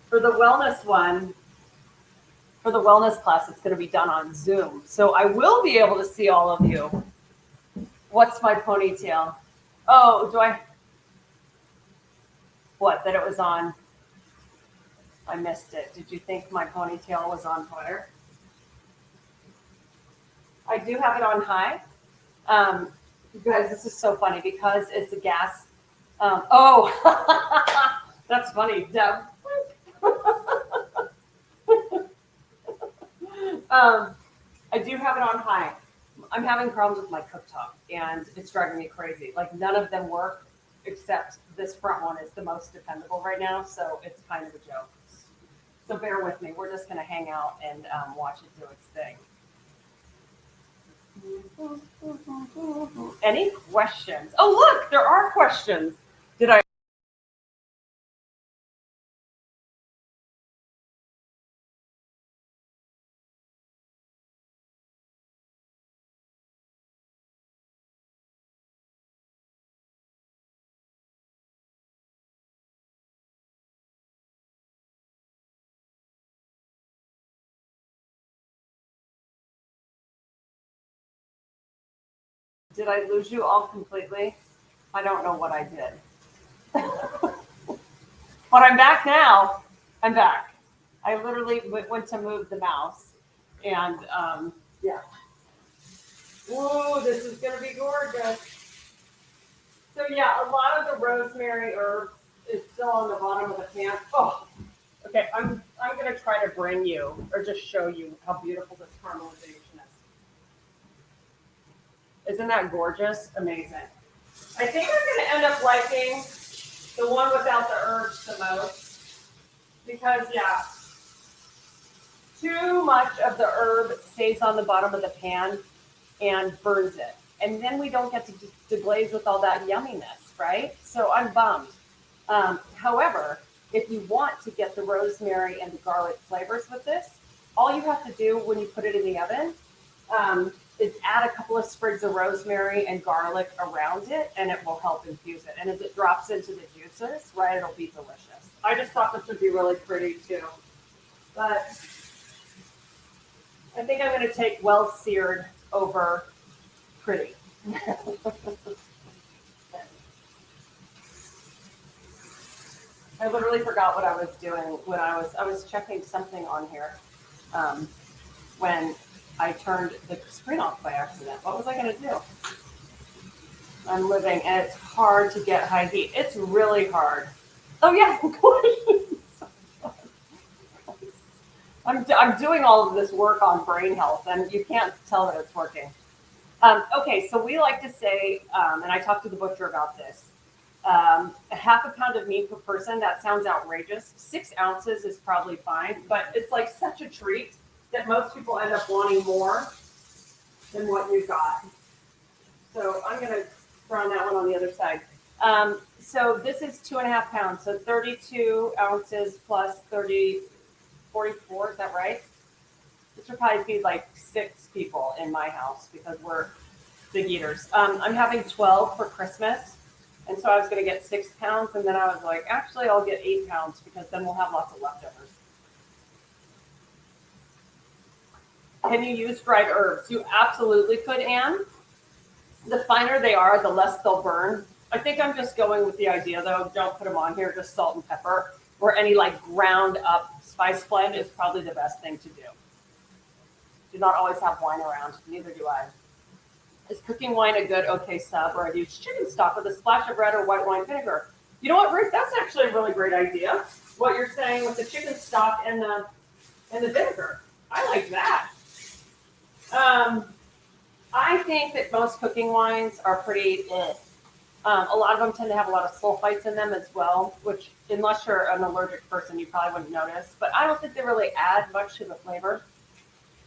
For the wellness one, for the wellness class, it's going to be done on Zoom. So I will be able to see all of you. What's my ponytail? Oh, do I? What, that it was on? I missed it. Did you think my ponytail was on Twitter? I do have it on high. You guys, this is so funny because it's a gas. That's funny, Deb. I do have it on high. I'm having problems with my cooktop, and it's driving me crazy. Like, none of them work, except this front one is the most dependable right now, so it's kind of a joke. So bear with me. We're just going to hang out and watch it do its thing. Any questions? Oh, look, there are questions. Did I lose you all completely? I don't know what I did. But I'm back now. I'm back. I literally went to move the mouse. And yeah. Ooh, this is going to be gorgeous. So yeah, a lot of the rosemary herb is still on the bottom of the pan. Oh, okay. I'm going to try to bring you or just show you how beautiful this caramelization is. Isn't that gorgeous? Amazing. I think I'm going to end up liking the one without the herbs the most because, yeah, too much of the herb stays on the bottom of the pan and burns it. And then we don't get to deglaze with all that yumminess, right? So I'm bummed. However, if you want to get the rosemary and the garlic flavors with this, all you have to do when you put it in the oven is add a couple of sprigs of rosemary and garlic around it, and it will help infuse it. And as it drops into the juices, right, it'll be delicious. I just thought this would be really pretty too. But I think I'm going to take well seared over pretty. I literally forgot what I was doing when I was checking something on here when I turned the screen off by accident. What was I going to do? I'm living, and it's hard to get high heat. It's really hard. Oh yeah, I'm doing all of this work on brain health, and you can't tell that it's working. Okay, so we like to say, and I talked to the butcher about this, a half a pound of meat per person. That sounds outrageous. 6 ounces is probably fine, but it's like such a treat that most people end up wanting more than what you got. So I'm going to throw that one on the other side. So this is 2.5 pounds. So 32 ounces plus 44. Is that right? This would probably feed like 6 people in my house because we're big eaters. I'm having 12 for Christmas. And so I was going to get 6 pounds. And then I was like, actually, I'll get 8 pounds because then we'll have lots of leftovers. Can you use dried herbs? You absolutely could, Anne. The finer they are, the less they'll burn. I think I'm just going with the idea, though, don't put them on here, just salt and pepper, or any like ground up spice blend is probably the best thing to do. do not always have wine around. Neither do I. Is cooking wine a good okay sub, or I'd use chicken stock with a splash of red or white wine vinegar? You know what, Ruth? That's actually a really great idea. What you're saying with the chicken stock and the vinegar. I like that. I think that most cooking wines are pretty a lot of them tend to have a lot of sulfites in them as well, which unless you're an allergic person, you probably wouldn't notice. But I don't think they really add much to the flavor.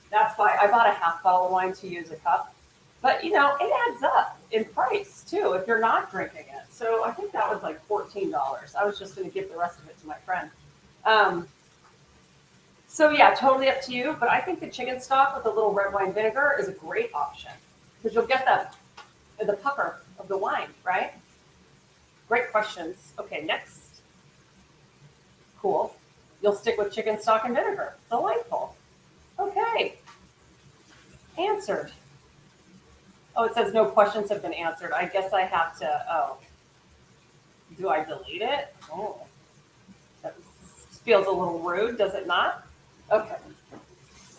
That's why I bought a half bottle of wine to use a cup. But, you know, it adds up in price, too, if you're not drinking it. So I think that was like $14. I was just going to give the rest of it to my friend. So, yeah, totally up to you. But I think the chicken stock with a little red wine vinegar is a great option because you'll get the pucker of the wine, right? Great questions. Okay, next. Cool. You'll stick with chicken stock and vinegar. Delightful. Okay. Answered. Oh, it says no questions have been answered. I guess I have to, do I delete it? Oh, that feels a little rude, does it not? Okay,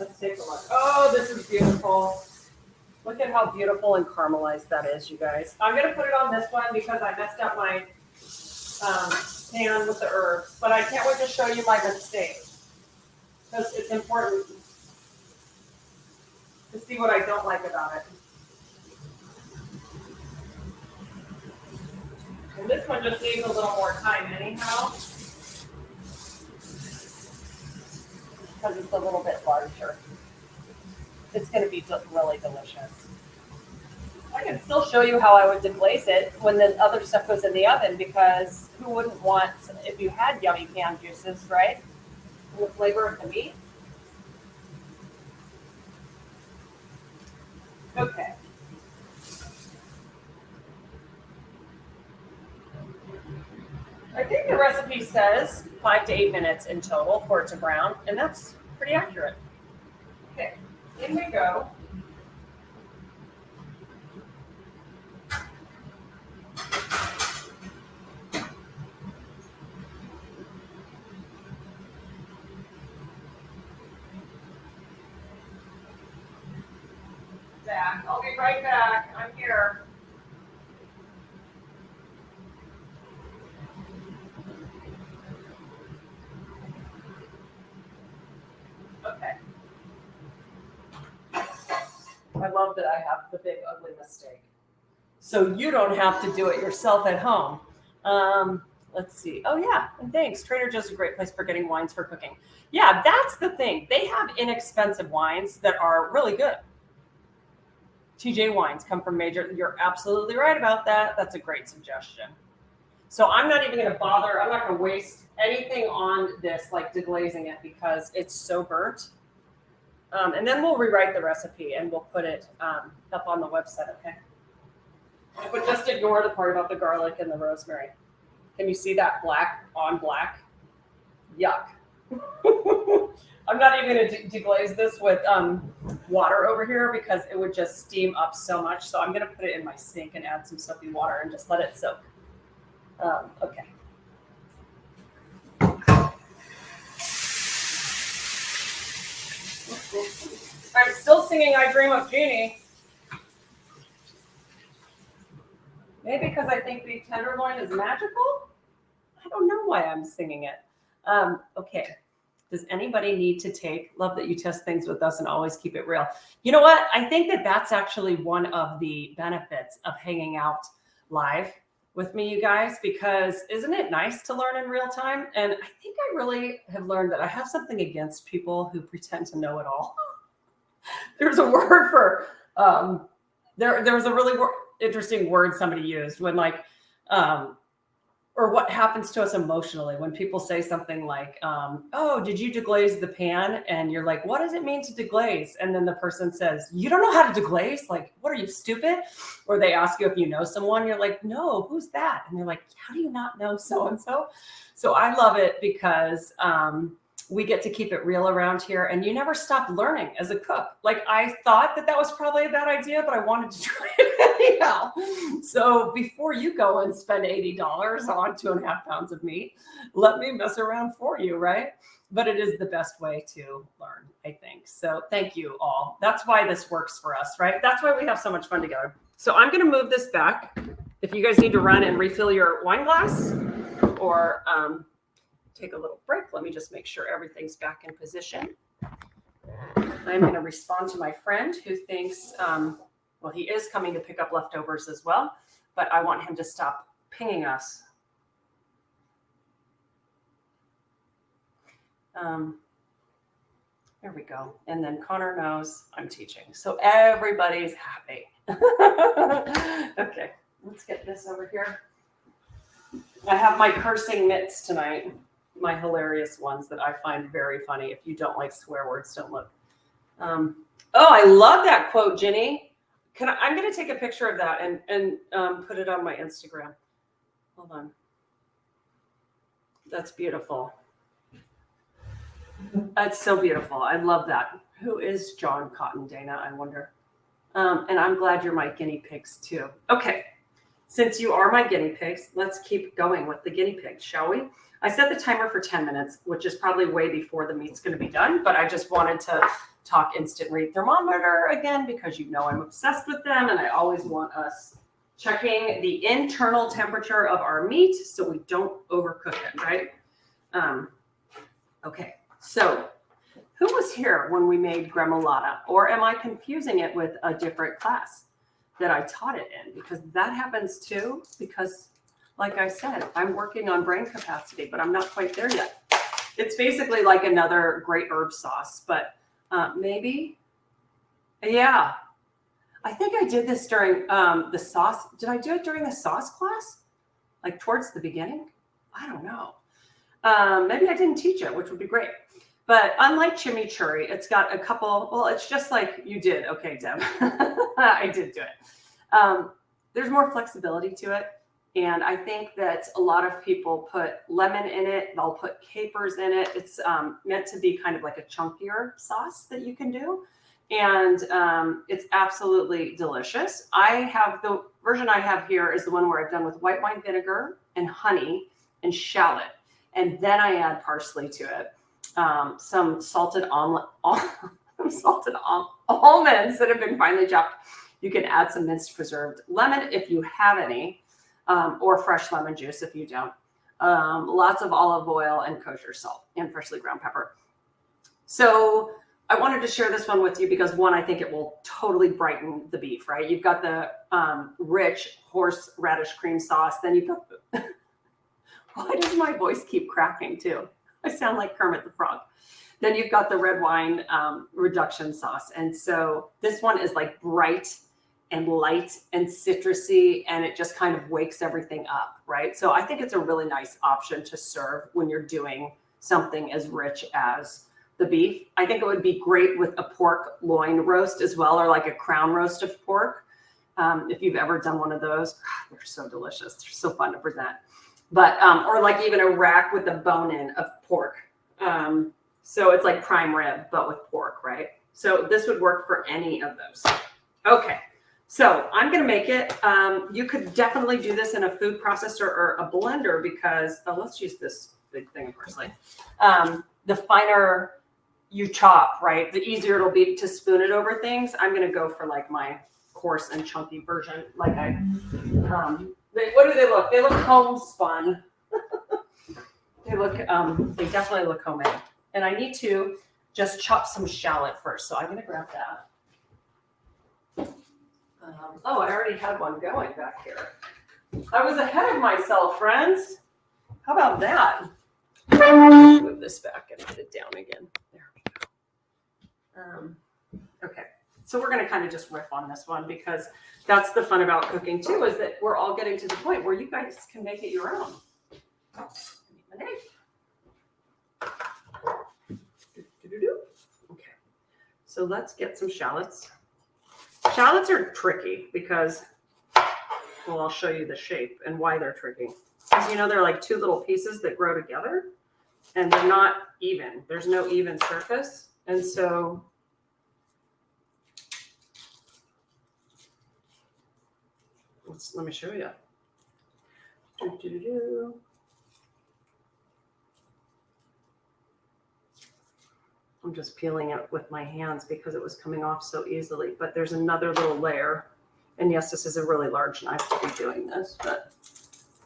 let's take a look. Oh, this is beautiful. Look at how beautiful and caramelized that is, you guys. I'm going to put it on this one because I messed up my pan with the herbs, but I can't wait to show you my mistake because it's important to see what I don't like about it. And this one just needs a little more time anyhow, because it's a little bit larger. It's going to be really delicious. I can still show you how I would deglaze it when the other stuff goes in the oven, because who wouldn't want, if you had yummy pan juices, right? And the flavor of the meat. Okay. I think the recipe says 5 to 8 minutes in total for it to brown, and that's pretty accurate. Okay, in we go. Back. I'll be right back. I'm here. Okay. I love that I have the big ugly mistake. So you don't have to do it yourself at home. Let's see. Oh yeah, and thanks. Trader Joe's is a great place for getting wines for cooking. Yeah, that's the thing. They have inexpensive wines that are really good. TJ wines come from major. You're absolutely right about that. That's a great suggestion. So I'm not even going to bother. I'm not going to waste anything on this, like deglazing it, because it's so burnt. And then we'll rewrite the recipe and we'll put it up on the website, okay? But just ignore the part about the garlic and the rosemary. Can you see that black on black? Yuck. I'm not even going to deglaze this with water over here because it would just steam up so much. So I'm going to put it in my sink and add some soapy water and just let it soak. Okay. I'm still singing I Dream of Jeannie. Maybe because I think beef tenderloin is magical? I don't know why I'm singing it. Okay. Does anybody need to take, love that you test things with us and always keep it real. You know what? I think that that's actually one of the benefits of hanging out live with me, you guys, because isn't it nice to learn in real time? And I think I really have learned that I have something against people who pretend to know it all. There's a word for, there was a really interesting word somebody used when like, or what happens to us emotionally when people say something like, oh, did you deglaze the pan? And you're like, what does it mean to deglaze? And then the person says, you don't know how to deglaze? Like, what are you, stupid? Or they ask you if you know someone. You're like, no, who's that? And they're like, how do you not know so-and-so? So I love it because we get to keep it real around here, and you never stop learning as a cook. Like, I thought that was probably a bad idea, but I wanted to try it anyhow. So before you go and spend $80 on 2.5 pounds of meat, let me mess around for you, right? But it is the best way to learn, I think. So thank you all. That's why this works for us, right? That's why we have so much fun together. So I'm going to move this back. If you guys need to run and refill your wine glass or take a little break, let me just make sure everything's back in position. I'm going to respond to my friend who thinks, well, he is coming to pick up leftovers as well, but I want him to stop pinging us. There we go. And then Connor knows I'm teaching. So everybody's happy. Okay, let's get this over here. I have my cursing mitts tonight. My hilarious ones that I find very funny. If you don't like swear words, don't look. Oh, I love that quote, Ginny. I'm going to take a picture of that and put it on my Instagram. Hold on. That's beautiful. That's so beautiful. I love that. Who is John Cotton, Dana? I wonder. And I'm glad you're my guinea pigs too. Okay. Since you are my guinea pigs, let's keep going with the guinea pigs, shall we? I set the timer for 10 minutes, which is probably way before the meat's going to be done, but I just wanted to talk instant read thermometer again because you know I'm obsessed with them, and I always want us checking the internal temperature of our meat so we don't overcook it, right? Okay, so who was here when we made gremolata, or am I confusing it with a different class that I taught it in? Because that happens too, because like I said, I'm working on brain capacity, but I'm not quite there yet. It's basically like another great herb sauce, but maybe, yeah. I think I did this during the sauce. Did I do it during the sauce class? Like towards the beginning? I don't know. Maybe I didn't teach it, which would be great. But unlike chimichurri, it's got a couple, well, it's just like you did. Okay, Deb, I did do it. There's more flexibility to it. And I think that a lot of people put lemon in it. They'll put capers in it. It's meant to be kind of like a chunkier sauce that you can do. And it's absolutely delicious. The version I have here is the one where I've done with white wine vinegar and honey and shallot. And then I add parsley to it. Some salted almonds that have been finely chopped. You can add some minced preserved lemon if you have any. Or fresh lemon juice if you don't. Lots of olive oil and kosher salt and freshly ground pepper. So I wanted to share this one with you because, one, I think it will totally brighten the beef, right? You've got the rich horseradish cream sauce. Then you've got the why does my voice keep cracking too? I sound like Kermit the Frog. Then you've got the red wine reduction sauce. And so this one is like bright and light and citrusy, and it just kind of wakes everything up, right? So I think it's a really nice option to serve when you're doing something as rich as the beef. I think it would be great with a pork loin roast as well, or like a crown roast of pork. If you've ever done one of those, God, they're so delicious. They're so fun to present. But, or like even a rack with a bone in of pork. So it's like prime rib, but with pork, right? So this would work for any of those. Okay. So I'm going to make it. You could definitely do this in a food processor or a blender because, let's use this big thing personally. The finer you chop, right, the easier it'll be to spoon it over things. I'm going to go for like my coarse and chunky version. Like what do they look? They look homespun. They definitely look homemade. And I need to just chop some shallot first. So I'm going to grab that. Oh, I already had one going back here. I was ahead of myself, friends. How about that? Move this back and put it down again. There we go. Okay, so we're going to kind of just riff on this one because that's the fun about cooking too, is that we're all getting to the point where you guys can make it your own. Okay, so let's get some shallots. Shallots are tricky because, well, I'll show you the shape and why they're tricky. Because, you know, they're like two little pieces that grow together. and they're not even. There's no even surface. And so let me show you. I'm just peeling it with my hands because it was coming off so easily, but there's another little layer. And yes, this is a really large knife to be doing this, but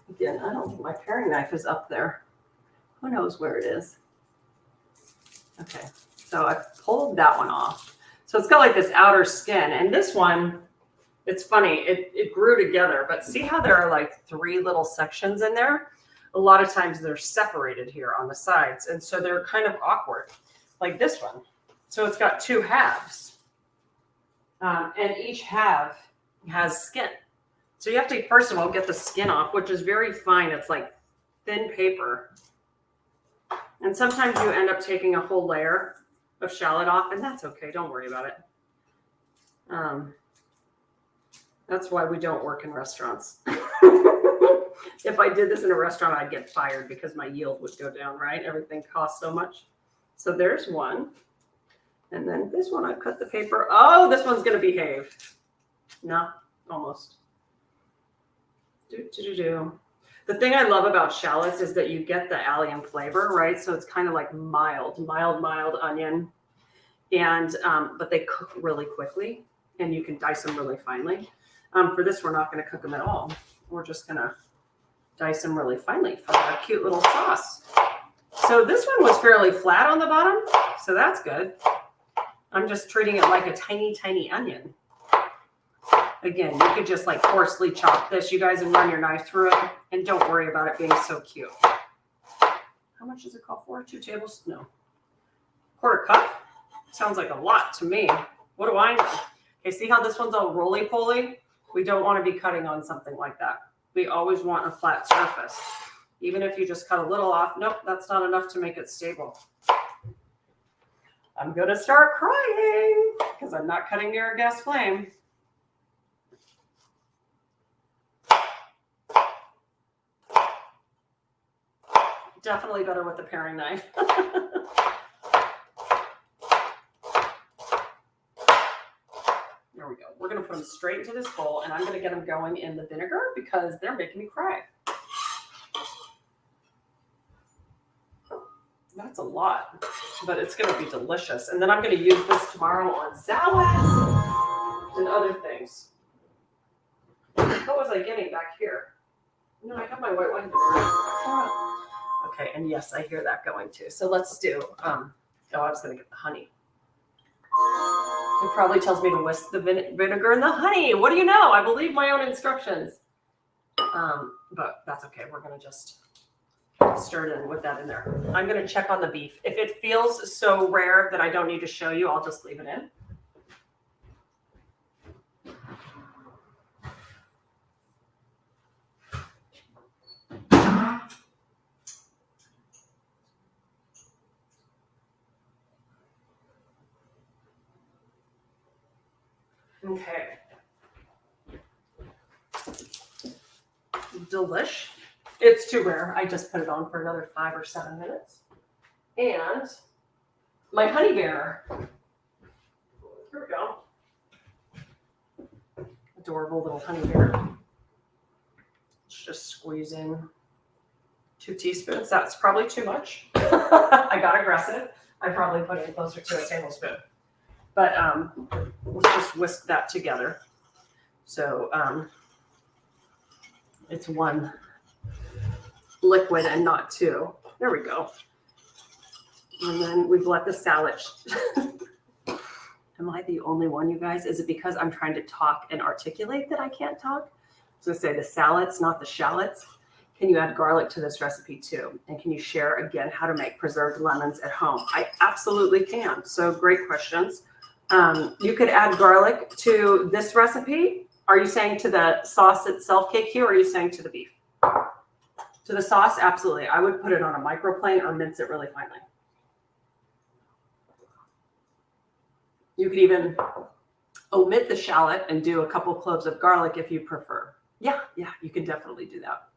again, I don't think my paring knife is up there. Who knows where it is? Okay, so I pulled that one off. So it's got like this outer skin, and this one, it's funny, it grew together, but see how there are like 3 little sections in there? A lot of times they're separated here on the sides, and so they're kind of awkward, like this one. So it's got 2 halves, and each half has skin. So you have to, first of all, get the skin off, which is very fine. It's like thin paper. And sometimes you end up taking a whole layer of shallot off, and that's okay. Don't worry about it. That's why we don't work in restaurants. If I did this in a restaurant, I'd get fired because my yield would go down, right? Everything costs so much. So there's one. And then this one, I cut the paper. Oh, this one's going to behave. No, almost. The thing I love about shallots is that you get the allium flavor, right? So it's kind of like mild onion. And, but they cook really quickly and you can dice them really finely. For this, we're not going to cook them at all. We're just going to dice them really finely for a cute little sauce. So this one was fairly flat on the bottom, so that's good. I'm just treating it like a tiny, tiny onion. Again, you could just like coarsely chop this, you guys, and run your knife through it, and don't worry about it being so cute. How much does it call for? 2 tablespoons? No. Quarter cup? Sounds like a lot to me. What do I know? Okay, see how this one's all roly-poly? We don't want to be cutting on something like that. We always want a flat surface. Even if you just cut a little off, nope, that's not enough to make it stable. I'm going to start crying because I'm not cutting near a gas flame. Definitely better with the paring knife. There we go. We're going to put them straight into this bowl, and I'm going to get them going in the vinegar because they're making me cry. That's a lot, but it's going to be delicious. And then I'm going to use this tomorrow on salads and other things. What was I getting back here? No, I have my white wine. Okay, and yes, I hear that going too. So let's do, I was going to get the honey. It probably tells me to whisk the vinegar and the honey. What do you know? I believe my own instructions. But that's okay. We're going to just stir it in with that in there. I'm going to check on the beef. If it feels so rare that I don't need to show you, I'll just leave it in. Okay. Delish. It's too rare. I just put it on for another 5 or 7 minutes. And my honey bear. Here we go. Adorable little honey bear. Let's just squeeze in 2 teaspoons. That's probably too much. I got aggressive. I probably put in closer to a tablespoon. But let's just whisk that together. So it's 1 liquid and not 2. There we go. And then we've let the salad. Am I the only one, you guys? Is it because I'm trying to talk and articulate that I can't talk? So say the salads, not the shallots. Can you add garlic to this recipe too? And can you share again how to make preserved lemons at home? I absolutely can. So great questions. You could add garlic to this recipe. Are you saying to the sauce itself, KQ, or are you saying to the beef? To the sauce, absolutely. I would put it on a microplane or mince it really finely. You could even omit the shallot and do a couple cloves of garlic if you prefer. Yeah, you can definitely do that.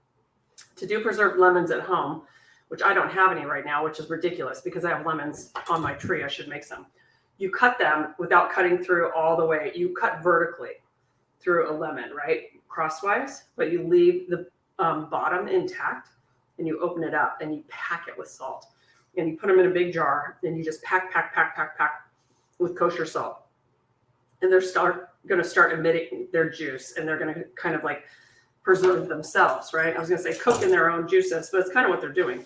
To do preserved lemons at home, which I don't have any right now, which is ridiculous because I have lemons on my tree. I should make some. You cut them without cutting through all the way. You cut vertically through a lemon, right? Crosswise, but you leave the bottom intact and you open it up and you pack it with salt. And you put them in a big jar and you just pack with kosher salt. And they're going to start emitting their juice, and they're going to kind of like preserve themselves, right? I was going to say cook in their own juices, but it's kind of what they're doing.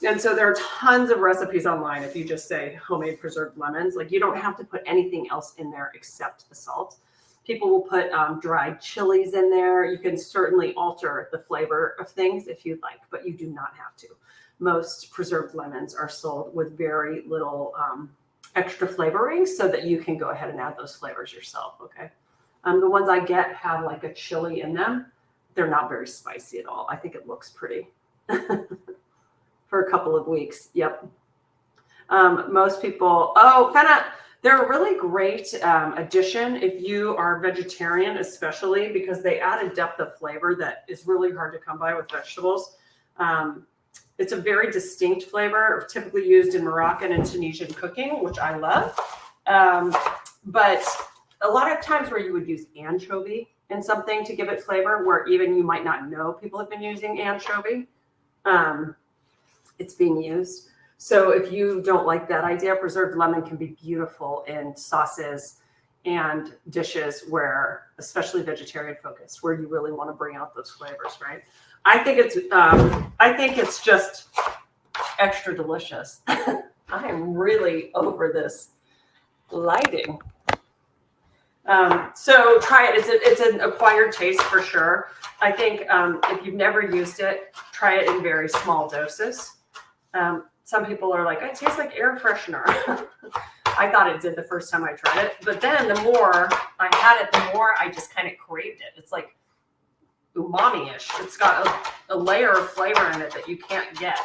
And so there are tons of recipes online. If you just say homemade preserved lemons, like you don't have to put anything else in there except the salt. People will put dried chilies in there. You can certainly alter the flavor of things if you'd like, but you do not have to. Most preserved lemons are sold with very little extra flavoring so that you can go ahead and add those flavors yourself, okay? The ones I get have like a chili in them. They're not very spicy at all. I think it looks pretty for a couple of weeks. Yep. Most people, they're a really great addition if you are vegetarian, especially because they add a depth of flavor that is really hard to come by with vegetables. It's a very distinct flavor, typically used in Moroccan and Tunisian cooking, which I love. But a lot of times where you would use anchovy in something to give it flavor, where even you might not know people have been using anchovy, it's being used. So if you don't like that idea, preserved lemon can be beautiful in sauces and dishes where, especially vegetarian focused, where you really want to bring out those flavors, right? I think it's just extra delicious. I am really over this lighting. So try it. It's an acquired taste for sure. I think if you've never used it, try it in very small doses. Some people are like, it tastes like air freshener. I thought it did the first time I tried it, but then the more I had it, the more I just kind of craved it. It's like umami-ish. It's got a layer of flavor in it that you can't get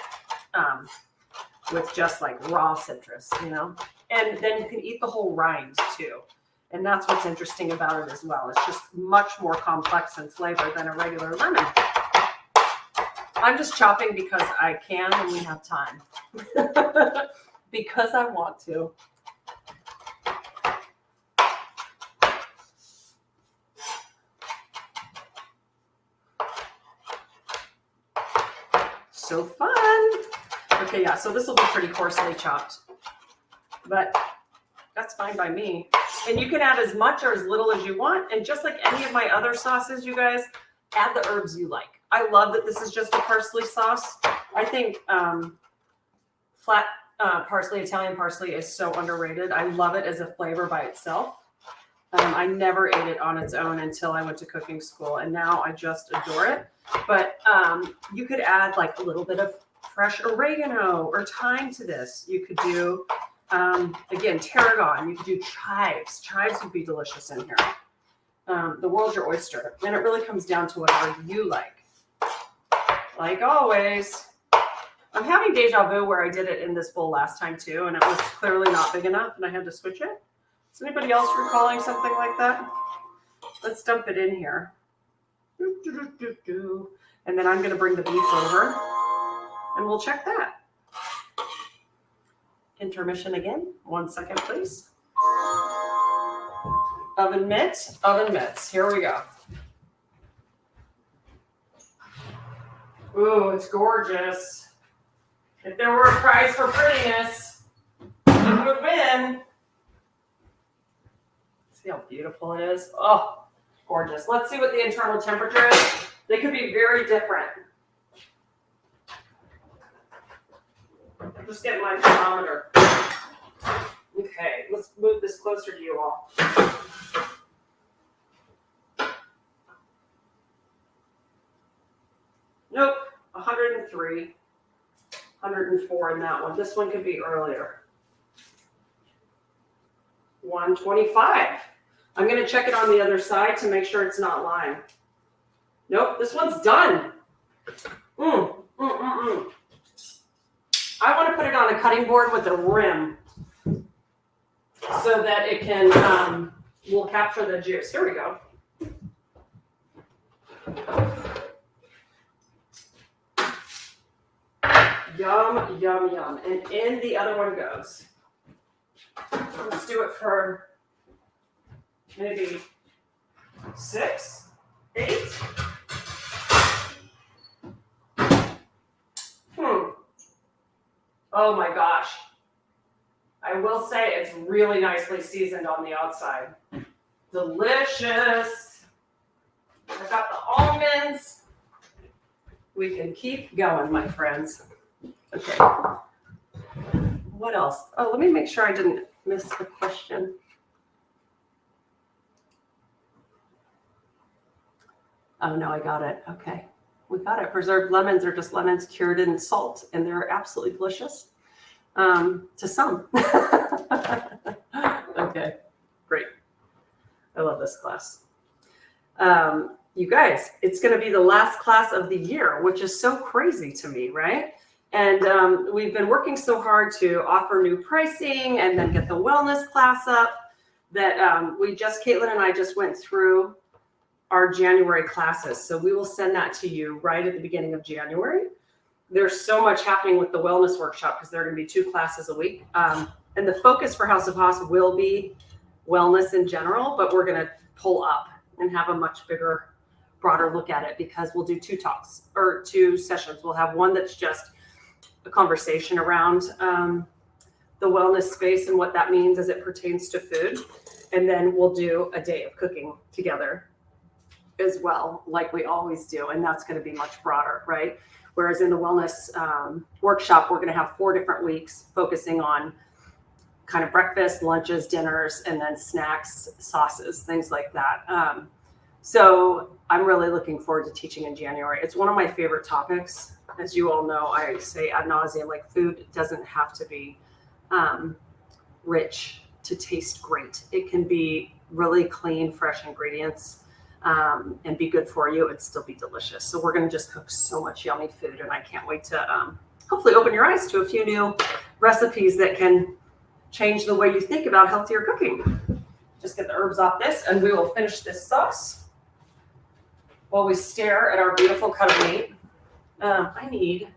with just like raw citrus, you know? And then you can eat the whole rind too. And that's what's interesting about it as well. It's just much more complex in flavor than a regular lemon. I'm just chopping because I can and we have time. Because I want to. So fun. Okay, yeah, so this will be pretty coarsely chopped. But that's fine by me. And you can add as much or as little as you want. And just like any of my other sauces, you guys, add the herbs you like. I love that this is just a parsley sauce. I think flat parsley, Italian parsley is so underrated. I love it as a flavor by itself. I never ate it on its own until I went to cooking school, and now I just adore it. But you could add like a little bit of fresh oregano or thyme to this. You could do, again, tarragon. You could do chives. Chives would be delicious in here. The world's your oyster. And it really comes down to whatever you like. Like always. I'm having deja vu where I did it in this bowl last time too, and it was clearly not big enough, and I had to switch it. Is anybody else recalling something like that? Let's dump it in here. And then I'm going to bring the beef over, and we'll check that. Intermission again. 1 second, please. Oven mitts, oven mitts. Here we go. Ooh, it's gorgeous. If there were a prize for prettiness, it would win. See how beautiful it is? Oh, gorgeous. Let's see what the internal temperature is. They could be very different. I'm just getting my thermometer. Okay, let's move this closer to you all. Nope, 103, 104 in that one. This one could be earlier. 125. I'm going to check it on the other side to make sure it's not lying. Nope, this one's done. I want to put it on a cutting board with a rim so that it can, will capture the juice. Here we go. Yum, yum, yum. And in the other one goes. Let's do it for maybe 6, 8. Oh my gosh. I will say it's really nicely seasoned on the outside. Delicious. I got the almonds. We can keep going, my friends. Okay. What else? Oh, let me make sure I didn't miss the question. Oh, no, I got it. Okay. We got it. Preserved lemons are just lemons cured in salt, and they're absolutely delicious to some. Okay, great. I love this class. You guys, it's going to be the last class of the year, which is so crazy to me, right? And we've been working so hard to offer new pricing and then get the wellness class up that Caitlin and I just went through our January classes. So we will send that to you right at the beginning of January. There's so much happening with the wellness workshop because there are going to be 2 classes a week. And the focus for House of Haas will be wellness in general, but we're going to pull up and have a much bigger, broader look at it because we'll do 2 talks or 2 sessions. We'll have one that's just a conversation around the wellness space and what that means as it pertains to food. And then we'll do a day of cooking together as well, like we always do. And that's going to be much broader, right? Whereas in the wellness workshop, we're going to have 4 different weeks focusing on kind of breakfast, lunches, dinners, and then snacks, sauces, things like that. So I'm really looking forward to teaching in January. It's one of my favorite topics. As you all know, I say ad nauseum, like food doesn't have to be rich to taste great. It can be really clean, fresh ingredients and be good for you and still be delicious. So we're going to just cook so much yummy food, and I can't wait to hopefully open your eyes to a few new recipes that can change the way you think about healthier cooking. Just get the herbs off this, and we will finish this sauce while we stare at our beautiful cut of meat. I need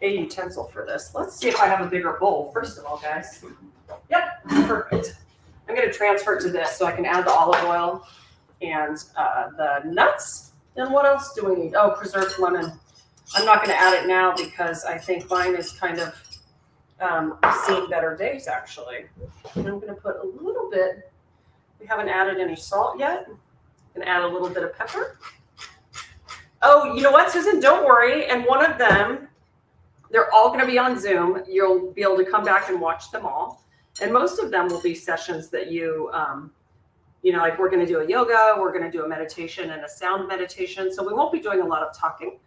a utensil for this. Let's see if I have a bigger bowl, first of all, guys. Yep, perfect. I'm going to transfer it to this so I can add the olive oil and the nuts. And what else do we need? Oh, preserved lemon. I'm not going to add it now because I think mine is kind of seen better days, actually. And I'm going to put a little bit. We haven't added any salt yet. I'm going to add a little bit of pepper. Oh, you know what, Susan? Don't worry. And one of them, they're all going to be on Zoom. You'll be able to come back and watch them all. And most of them will be sessions that you like we're going to do a yoga, we're going to do a meditation and a sound meditation. So we won't be doing a lot of talking.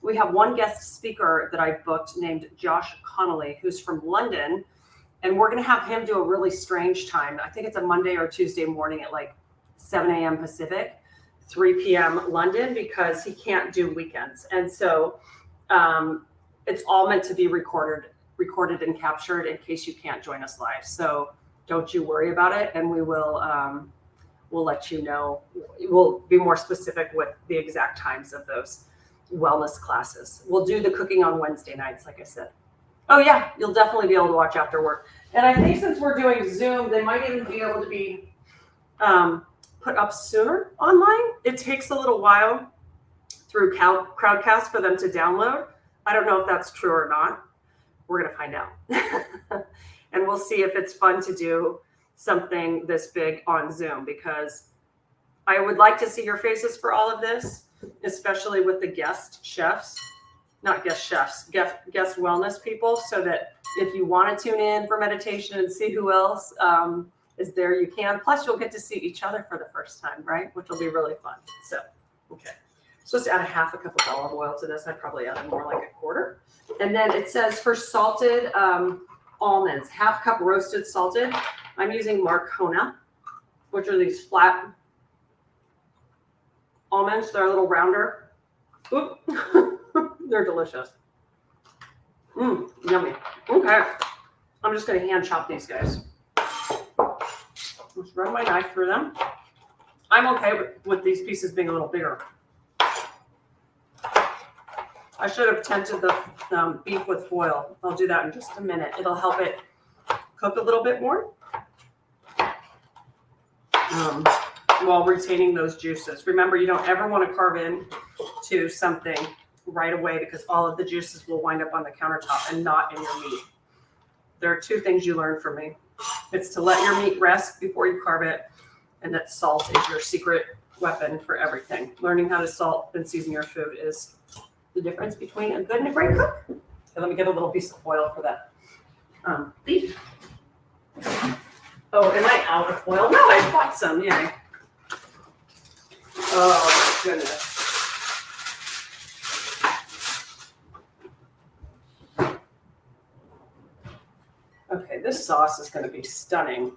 We have one guest speaker that I've booked named Josh Connolly, who's from London. And we're going to have him do a really strange time. I think it's a Monday or Tuesday morning at like 7 a.m. Pacific, 3 p.m. London, because he can't do weekends. And so it's all meant to be recorded and captured in case you can't join us live. So don't you worry about it. And we will we'll let you know. We'll be more specific with the exact times of those wellness classes. We'll do the cooking on Wednesday nights, like I said. Oh yeah, you'll definitely be able to watch after work. And I think since we're doing Zoom, they might even be able to be put up sooner online. It takes a little while through Crowdcast for them to download. I don't know if that's true or not. We're going to find out. And we'll see if it's fun to do something this big on Zoom, because I would like to see your faces for all of this, especially with the guest wellness people, so that if you want to tune in for meditation and see who else is there, you can. Plus, you'll get to see each other for the first time, right? Which will be really fun. So, okay. Supposed to add a half a cup of olive oil to this. I probably added more like a quarter. And then it says for salted almonds, half cup roasted salted. I'm using Marcona, which are these flat almonds. They're a little rounder. Oop. They're delicious. Yummy. Okay. I'm just going to hand chop these guys. Just run my knife through them. I'm okay with these pieces being a little bigger. I should have tinted the beef with foil. I'll do that in just a minute. It'll help it cook a little bit more while retaining those juices. Remember, you don't ever want to carve in to something right away because all of the juices will wind up on the countertop and not in your meat. There are two things you learn from me. It's to let your meat rest before you carve it, and that salt is your secret weapon for everything. Learning how to salt and season your food is the difference between a good and a great cook. Okay, let me get a little piece of foil for that beef. Oh, am I out of foil? No, I bought some. Yay. Oh, goodness. Okay, this sauce is going to be stunning.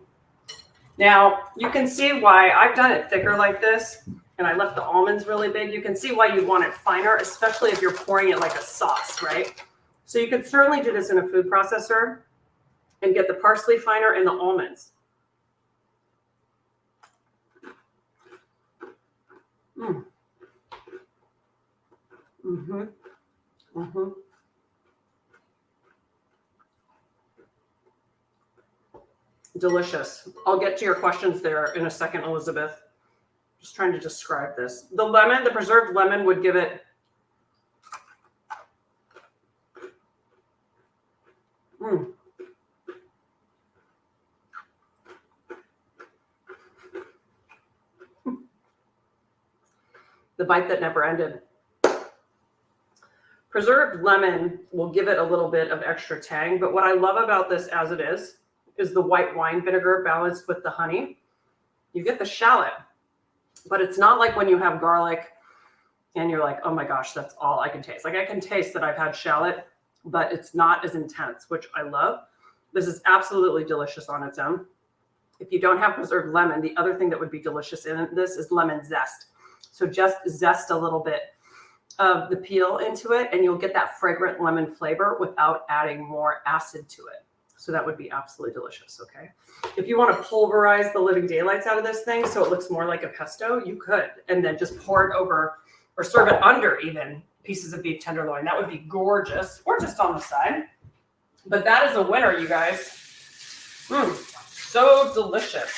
Now, you can see why I've done it thicker like this, and I left the almonds really big. You can see why you want it finer, especially if you're pouring it like a sauce, right? So you can certainly do this in a food processor and get the parsley finer and the almonds. Delicious. I'll get to your questions there in a second, Elizabeth. Just trying to describe this. The lemon, the preserved lemon would give it the bite that never ended. Preserved lemon will give it a little bit of extra tang, but what I love about this as it is the white wine vinegar balanced with the honey. You get the shallot, but it's not like when you have garlic and you're like, oh my gosh, that's all I can taste. Like I can taste that I've had shallot, but it's not as intense, which I love. This is absolutely delicious on its own. If you don't have preserved lemon, the other thing that would be delicious in this is lemon zest. So just zest a little bit of the peel into it and you'll get that fragrant lemon flavor without adding more acid to it. So that would be absolutely delicious, okay? If you want to pulverize the living daylights out of this thing so it looks more like a pesto, you could. And then just pour it over or serve it under even pieces of beef tenderloin. That would be gorgeous. Or just on the side. But that is a winner, you guys. So delicious.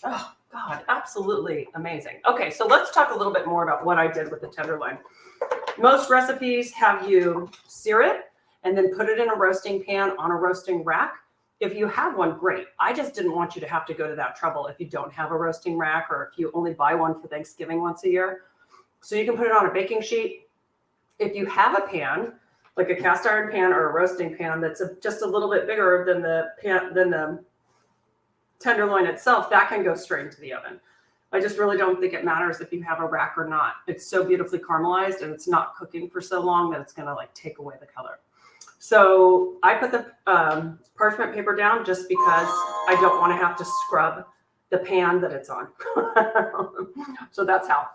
Oh, God, absolutely amazing. Okay, so let's talk a little bit more about what I did with the tenderloin. Most recipes have you sear it and then put it in a roasting pan on a roasting rack. If you have one, great. I just didn't want you to have to go to that trouble if you don't have a roasting rack or if you only buy one for Thanksgiving once a year. So you can put it on a baking sheet. If you have a pan, like a cast iron pan or a roasting pan that's just a little bit bigger than the tenderloin itself, that can go straight into the oven. I just really don't think it matters if you have a rack or not. It's so beautifully caramelized and it's not cooking for so long that it's gonna like take away the color. So I put the parchment paper down just because I don't want to have to scrub the pan that it's on. So that's how.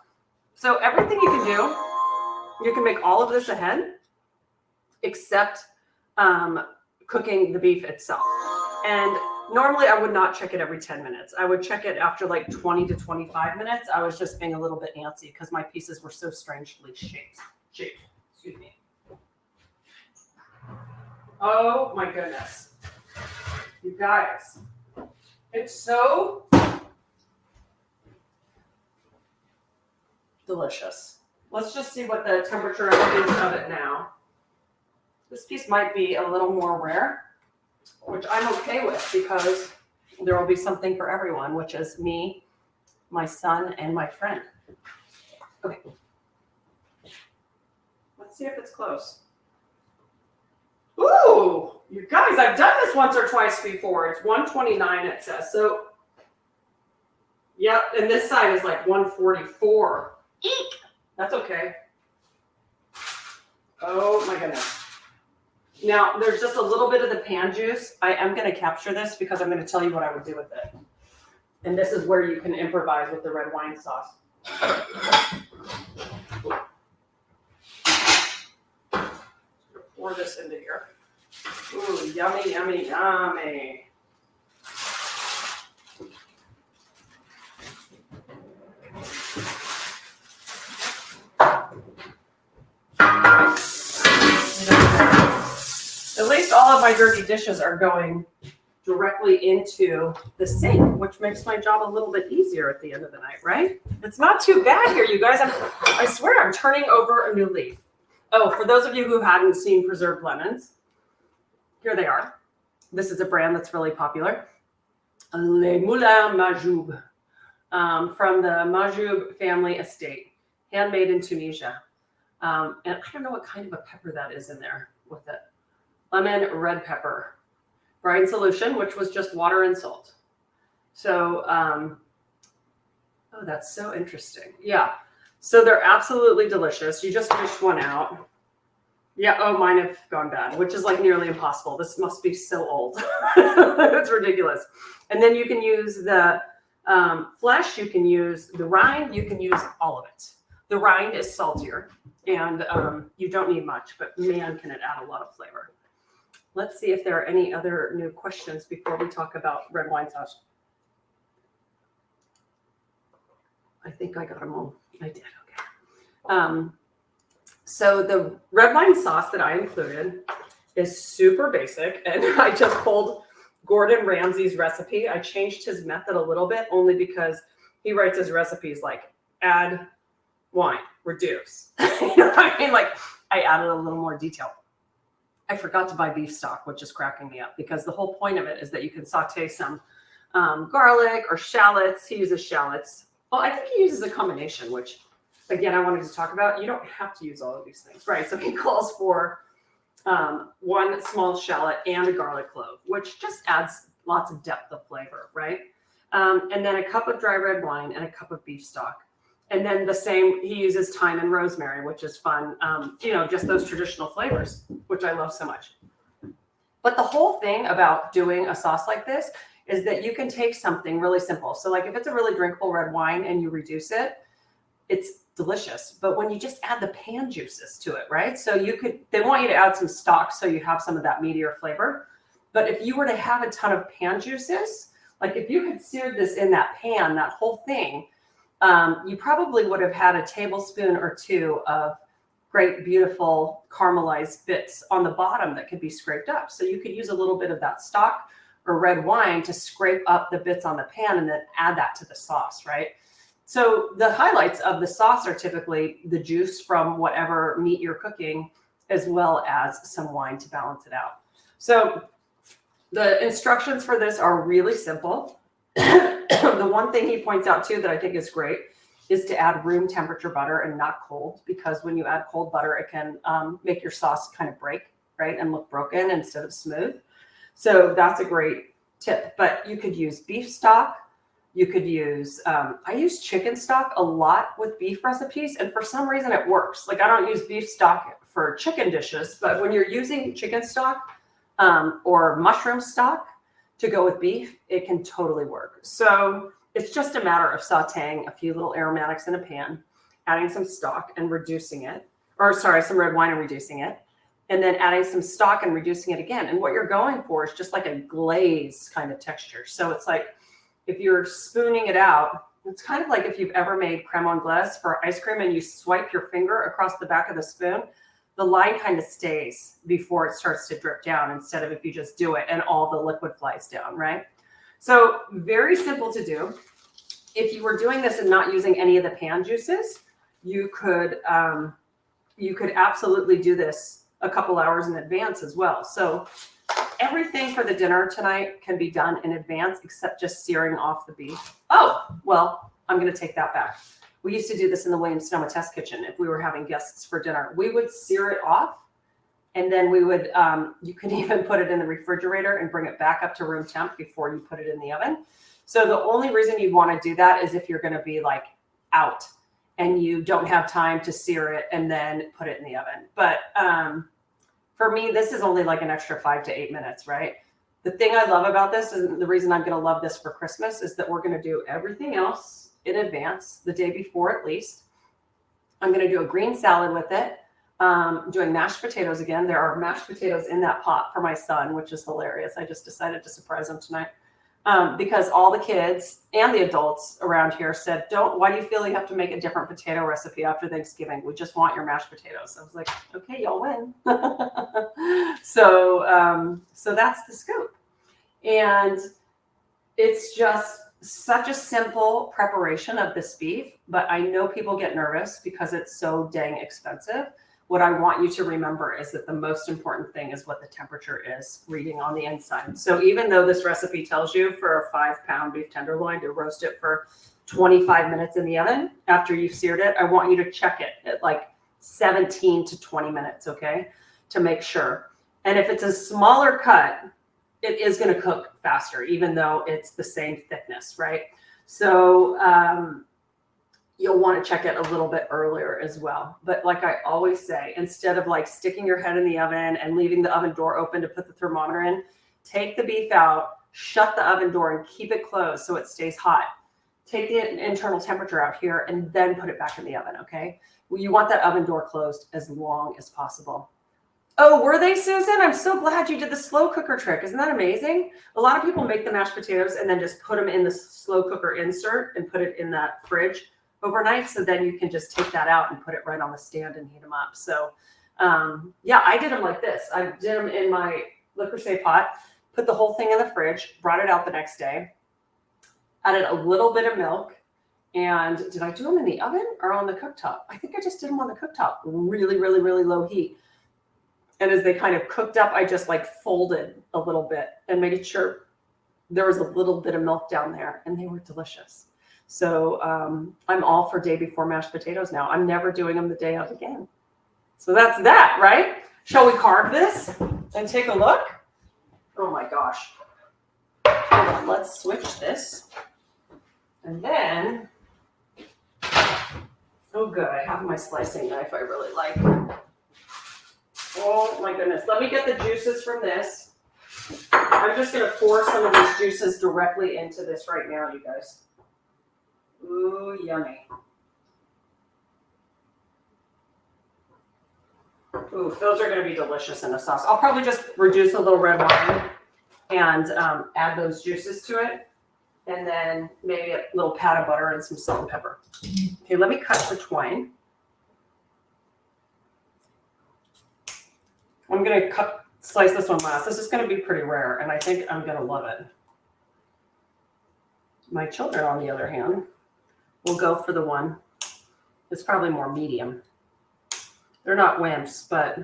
So everything you can do, you can make all of this ahead except cooking the beef itself. And normally I would not check it every 10 minutes. I would check it after like 20 to 25 minutes. I was just being a little bit antsy because my pieces were so strangely shaped. Excuse me. Oh my goodness. You guys, it's so delicious. Let's just see what the temperature is of it now. This piece might be a little more rare, which I'm okay with because there will be something for everyone, which is me, my son, and my friend. Okay. Let's see if it's close. Ooh, you guys, I've done this once or twice before. It's 129, it says. So, yep, and this side is like 144. Eek! That's okay. Oh my goodness. Now, there's just a little bit of the pan juice. I am going to capture this because I'm going to tell you what I would do with it. And this is where you can improvise with the red wine sauce. Pour this into here. Ooh, yummy, yummy, yummy. all of my dirty dishes are going directly into the sink, which makes my job a little bit easier at the end of the night, right? It's not too bad here, you guys. I swear I'm turning over a new leaf. Oh, for those of you who hadn't seen preserved lemons, here they are. This is a brand that's really popular. Les Moulins Majoub, from the Majoub family estate, handmade in Tunisia. And I don't know what kind of a pepper that is in there with it. Lemon red pepper. Brine solution, which was just water and salt. So, oh, that's so interesting. Yeah. So they're absolutely delicious. You just dish one out. Yeah. Oh, mine have gone bad, which is like nearly impossible. This must be so old. It's ridiculous. And then you can use the flesh. You can use the rind. You can use all of it. The rind is saltier, and you don't need much, but man, can it add a lot of flavor. Let's see if there are any other new questions before we talk about red wine sauce. I think I got them all. I did, okay. So the red wine sauce that I included is super basic, and I just pulled Gordon Ramsay's recipe. I changed his method a little bit only because he writes his recipes like add wine, reduce. You know what I mean? Like I added a little more detail. I forgot to buy beef stock, which is cracking me up because the whole point of it is that you can saute some garlic or shallots. He uses shallots. Well, I think he uses a combination, which, again, I wanted to talk about. You don't have to use all of these things, right? So he calls for one small shallot and a garlic clove, which just adds lots of depth of flavor, right? And then a cup of dry red wine and a cup of beef stock. And then the same, he uses thyme and rosemary, which is fun. You know, just those traditional flavors, which I love so much. But the whole thing about doing a sauce like this is that you can take something really simple. So like if it's a really drinkable red wine and you reduce it, it's delicious. But when you just add the pan juices to it, right? So they want you to add some stock so you have some of that meatier flavor. But if you were to have a ton of pan juices, like if you had seared this in that pan, that whole thing, you probably would have had a tablespoon or two of great, beautiful caramelized bits on the bottom that could be scraped up. So you could use a little bit of that stock or red wine to scrape up the bits on the pan and then add that to the sauce, right? So the highlights of the sauce are typically the juice from whatever meat you're cooking, as well as some wine to balance it out. So the instructions for this are really simple. The one thing he points out too that I think is great is to add room temperature butter and not cold, because when you add cold butter, it can make your sauce kind of break, right, and look broken instead of smooth. So that's a great tip. But you could use beef stock. You could use, I use chicken stock a lot with beef recipes, and for some reason it works. Like I don't use beef stock for chicken dishes, but when you're using chicken stock or mushroom stock to go with beef, it can totally work. So it's just a matter of sauteing a few little aromatics in a pan, adding some stock and reducing it, or sorry, some red wine and reducing it, and then adding some stock and reducing it again. And what you're going for is just like a glaze kind of texture. So it's like, if you're spooning it out, it's kind of like if you've ever made creme anglaise for ice cream and you swipe your finger across the back of the spoon, the line kind of stays before it starts to drip down instead of if you just do it and all the liquid flies down, right? So very simple to do. If you were doing this and not using any of the pan juices, you could absolutely do this a couple hours in advance as well. So everything for the dinner tonight can be done in advance except just searing off the beef. Oh, well, I'm going to take that back. We used to do this in the Williams-Sonoma test kitchen. If we were having guests for dinner, we would sear it off, and then we would, you could even put it in the refrigerator and bring it back up to room temp before you put it in the oven. So the only reason you want to do that is if you're going to be like out and you don't have time to sear it and then put it in the oven. But for me, this is only like an extra 5 to 8 minutes, right? The thing I love about this, and the reason I'm going to love this for Christmas, is that we're going to do everything else in advance, the day before at least. I'm going to do a green salad with it. Doing mashed potatoes again. There are mashed potatoes in that pot for my son, which is hilarious. I just decided to surprise him tonight. because all the kids and the adults around here said, why do you feel you have to make a different potato recipe after Thanksgiving? We just want your mashed potatoes. I was like, okay, y'all win. So that's the scoop. And it's just such a simple preparation of this beef, but I know people get nervous because it's so dang expensive. What I want you to remember is that the most important thing is what the temperature is reading on the inside. So even though this recipe tells you for a 5-pound beef tenderloin to roast it for 25 minutes in the oven after you've seared it, I want you to check it at like 17 to 20 minutes, okay, to make sure. And if it's a smaller cut, it is going to cook faster, even though it's the same thickness, right? So you'll want to check it a little bit earlier as well. But like I always say, instead of like sticking your head in the oven and leaving the oven door open to put the thermometer in, take the beef out, shut the oven door and keep it closed so it stays hot. Take the internal temperature out here and then put it back in the oven, okay? Well, you want that oven door closed as long as possible. Oh, were they, Susan? I'm so glad you did the slow cooker trick. Isn't that amazing? A lot of people make the mashed potatoes and then just put them in the slow cooker insert and put it in that fridge overnight. So then you can just take that out and put it right on the stand and heat them up. So yeah, I did them like this. I did them in my Le Creuset pot, put the whole thing in the fridge, brought it out the next day, added a little bit of milk. And did I do them in the oven or on the cooktop? I think I just did them on the cooktop, really, really, really low heat. And as they kind of cooked up, I just like folded a little bit and made sure there was a little bit of milk down there, and they were delicious. So I'm all for day before mashed potatoes now. I'm never doing them the day of again. So that's that, right? Shall we carve this and take a look? Oh my gosh. Hold on, let's switch this. And then, oh good, I have my slicing knife I really like. Oh my goodness. Let me get the juices from this. I'm just going to pour some of these juices directly into this right now, you guys. Ooh, yummy. Ooh, those are going to be delicious in the sauce. I'll probably just reduce a little red wine and add those juices to it. And then maybe a little pat of butter and some salt and pepper. Okay, let me cut the twine. I'm going to slice this one last. This is going to be pretty rare, and I think I'm going to love it. My children, on the other hand, will go for the one that's probably more medium. They're not wimps, but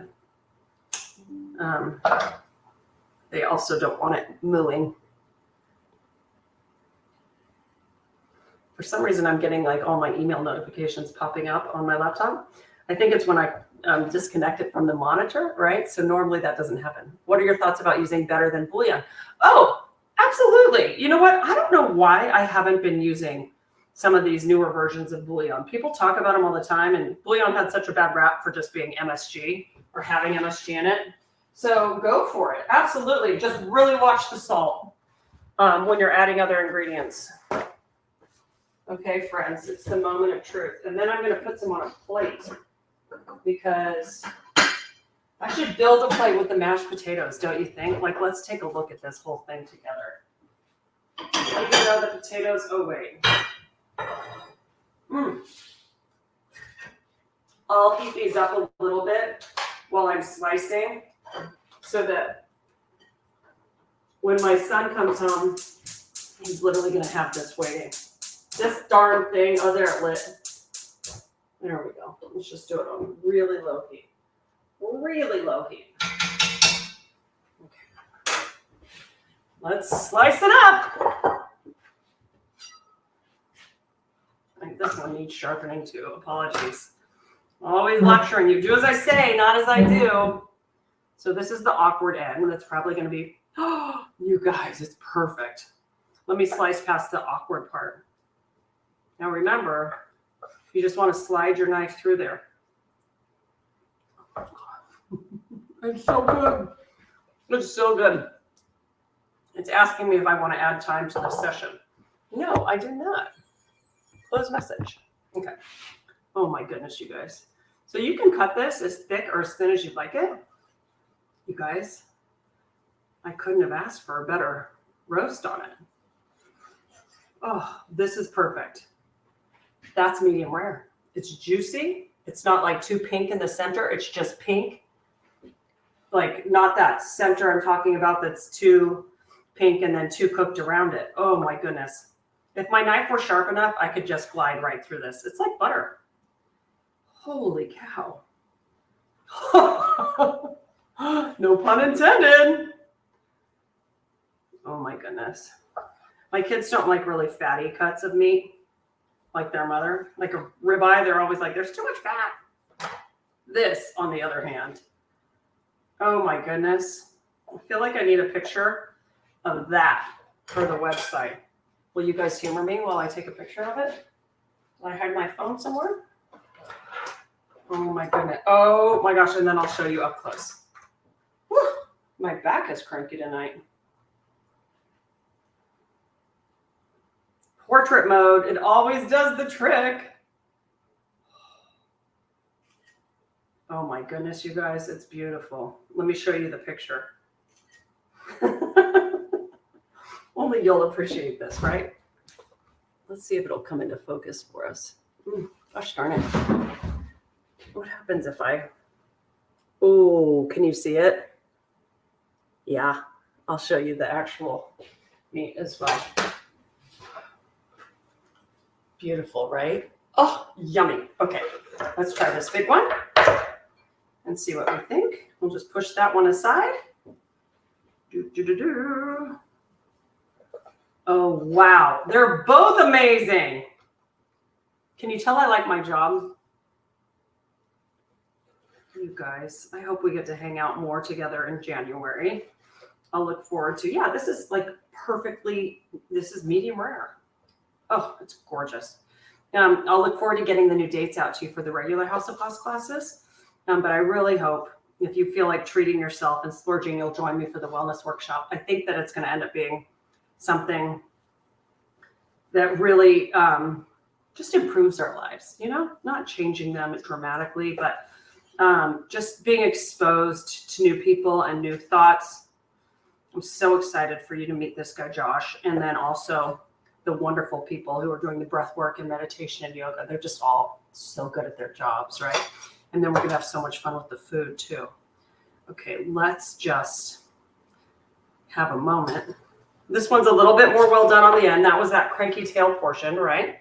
they also don't want it mooing. For some reason, I'm getting like all my email notifications popping up on my laptop. I think it's when I disconnect it from the monitor, right? So normally that doesn't happen. What are your thoughts about using better than bouillon? Oh, absolutely. You know what? I don't know why I haven't been using some of these newer versions of bouillon. People talk about them all the time, and bouillon had such a bad rap for just being MSG or having MSG in it. So go for it. Absolutely. Just really watch the salt when you're adding other ingredients. Okay, friends, it's the moment of truth. And then I'm going to put some on a plate, because I should build a plate with the mashed potatoes, don't you think? Like, let's take a look at this whole thing together. Even though the potatoes, oh wait. I'll heat these up a little bit while I'm slicing, so that when my son comes home, he's literally going to have this waiting. This darn thing, oh, there it lit. There we go. Let's just do it on really low heat. Really low heat. Okay. Let's slice it up. I think this one needs sharpening too. Apologies. Always lecturing you. Do as I say, not as I do. So this is the awkward end. That's probably going to be, oh, you guys, it's perfect. Let me slice past the awkward part. Now remember, you just want to slide your knife through there. It's so good. It's so good. It's asking me if I want to add time to this session. No, I do not. Close message. Okay. Oh my goodness, you guys. So you can cut this as thick or as thin as you'd like it. You guys, I couldn't have asked for a better roast on it. Oh, this is perfect. That's medium rare. It's juicy. It's not like too pink in the center. It's just pink. Like not that center I'm talking about that's too pink and then too cooked around it. Oh my goodness. If my knife were sharp enough, I could just glide right through this. It's like butter. Holy cow. No pun intended. Oh my goodness. My kids don't like really fatty cuts of meat like their mother. Like a ribeye, they're always like, there's too much fat. This, on the other hand, oh my goodness. I feel like I need a picture of that for the website. Will you guys humor me while I take a picture of it? Did I hide my phone somewhere? Oh my goodness. Oh my gosh, and then I'll show you up close. Whew. My back is cranky tonight. Portrait mode, it always does the trick. Oh my goodness, you guys, it's beautiful. Let me show you the picture. Only you'll appreciate this, right? Let's see if it'll come into focus for us. Gosh darn it. What happens if oh, can you see it? Yeah, I'll show you the actual meat as well. Beautiful, right? Oh, yummy. Okay, let's try this big one and see what we think. We'll just push that one aside. Oh, wow. They're both amazing. Can you tell I like my job? You guys, I hope we get to hang out more together in January. I'll look forward to, yeah, this is like this is medium rare. Oh, it's gorgeous. I'll look forward to getting the new dates out to you for the regular House of Haas classes. But I really hope if you feel like treating yourself and splurging, you'll join me for the wellness workshop. I think that it's going to end up being something that really just improves our lives, not changing them dramatically, but just being exposed to new people and new thoughts. I'm so excited for you to meet this guy, Josh, and then also the wonderful people who are doing the breath work and meditation and yoga. They're just all so good at their jobs, right? And then we're going to have so much fun with the food too. Okay, let's just have a moment. This one's a little bit more well done on the end. That was that cranky tail portion, right?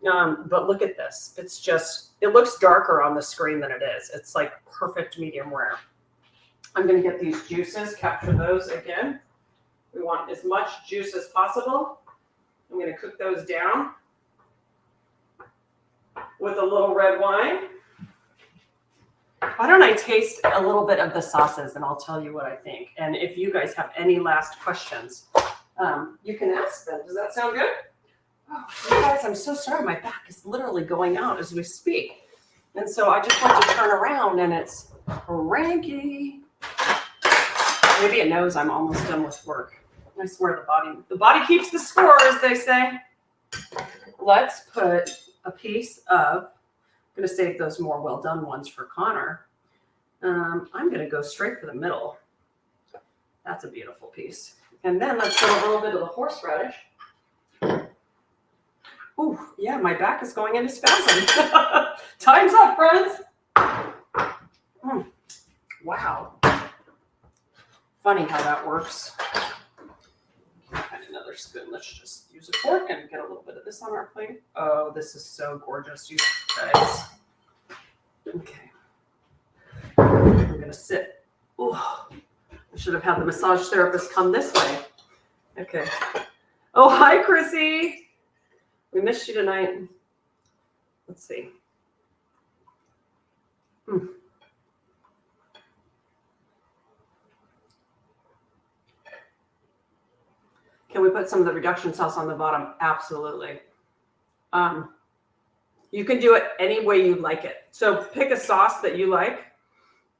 But look at this. It looks darker on the screen than it is. It's like perfect medium rare. I'm going to get these juices, capture those again. We want as much juice as possible. I'm going to cook those down with a little red wine. Why don't I taste a little bit of the sauces and I'll tell you what I think. And if you guys have any last questions, you can ask them. Does that sound good? Oh, you guys, I'm so sorry. My back is literally going out as we speak. And so I just want to turn around and it's cranky. Maybe it knows I'm almost done with work. I swear the body keeps the score, as they say. Let's put a piece of, I'm going to save those more well done ones for Connor. I'm going to go straight for the middle. That's a beautiful piece. And then let's put a little bit of the horseradish. Ooh, yeah, my back is going into spasm. Time's up, friends. Wow. Funny how that works. Find another spoon. Let's just use a fork and get a little bit of this on our plate. Oh, this is so gorgeous, you guys. Okay. I'm going to sit. Ooh, I should have had the massage therapist come this way. Okay. Oh, hi, Chrissy. We missed you tonight. Let's see. Can we put some of the reduction sauce on the bottom? Absolutely. You can do it any way you like it. So pick a sauce that you like.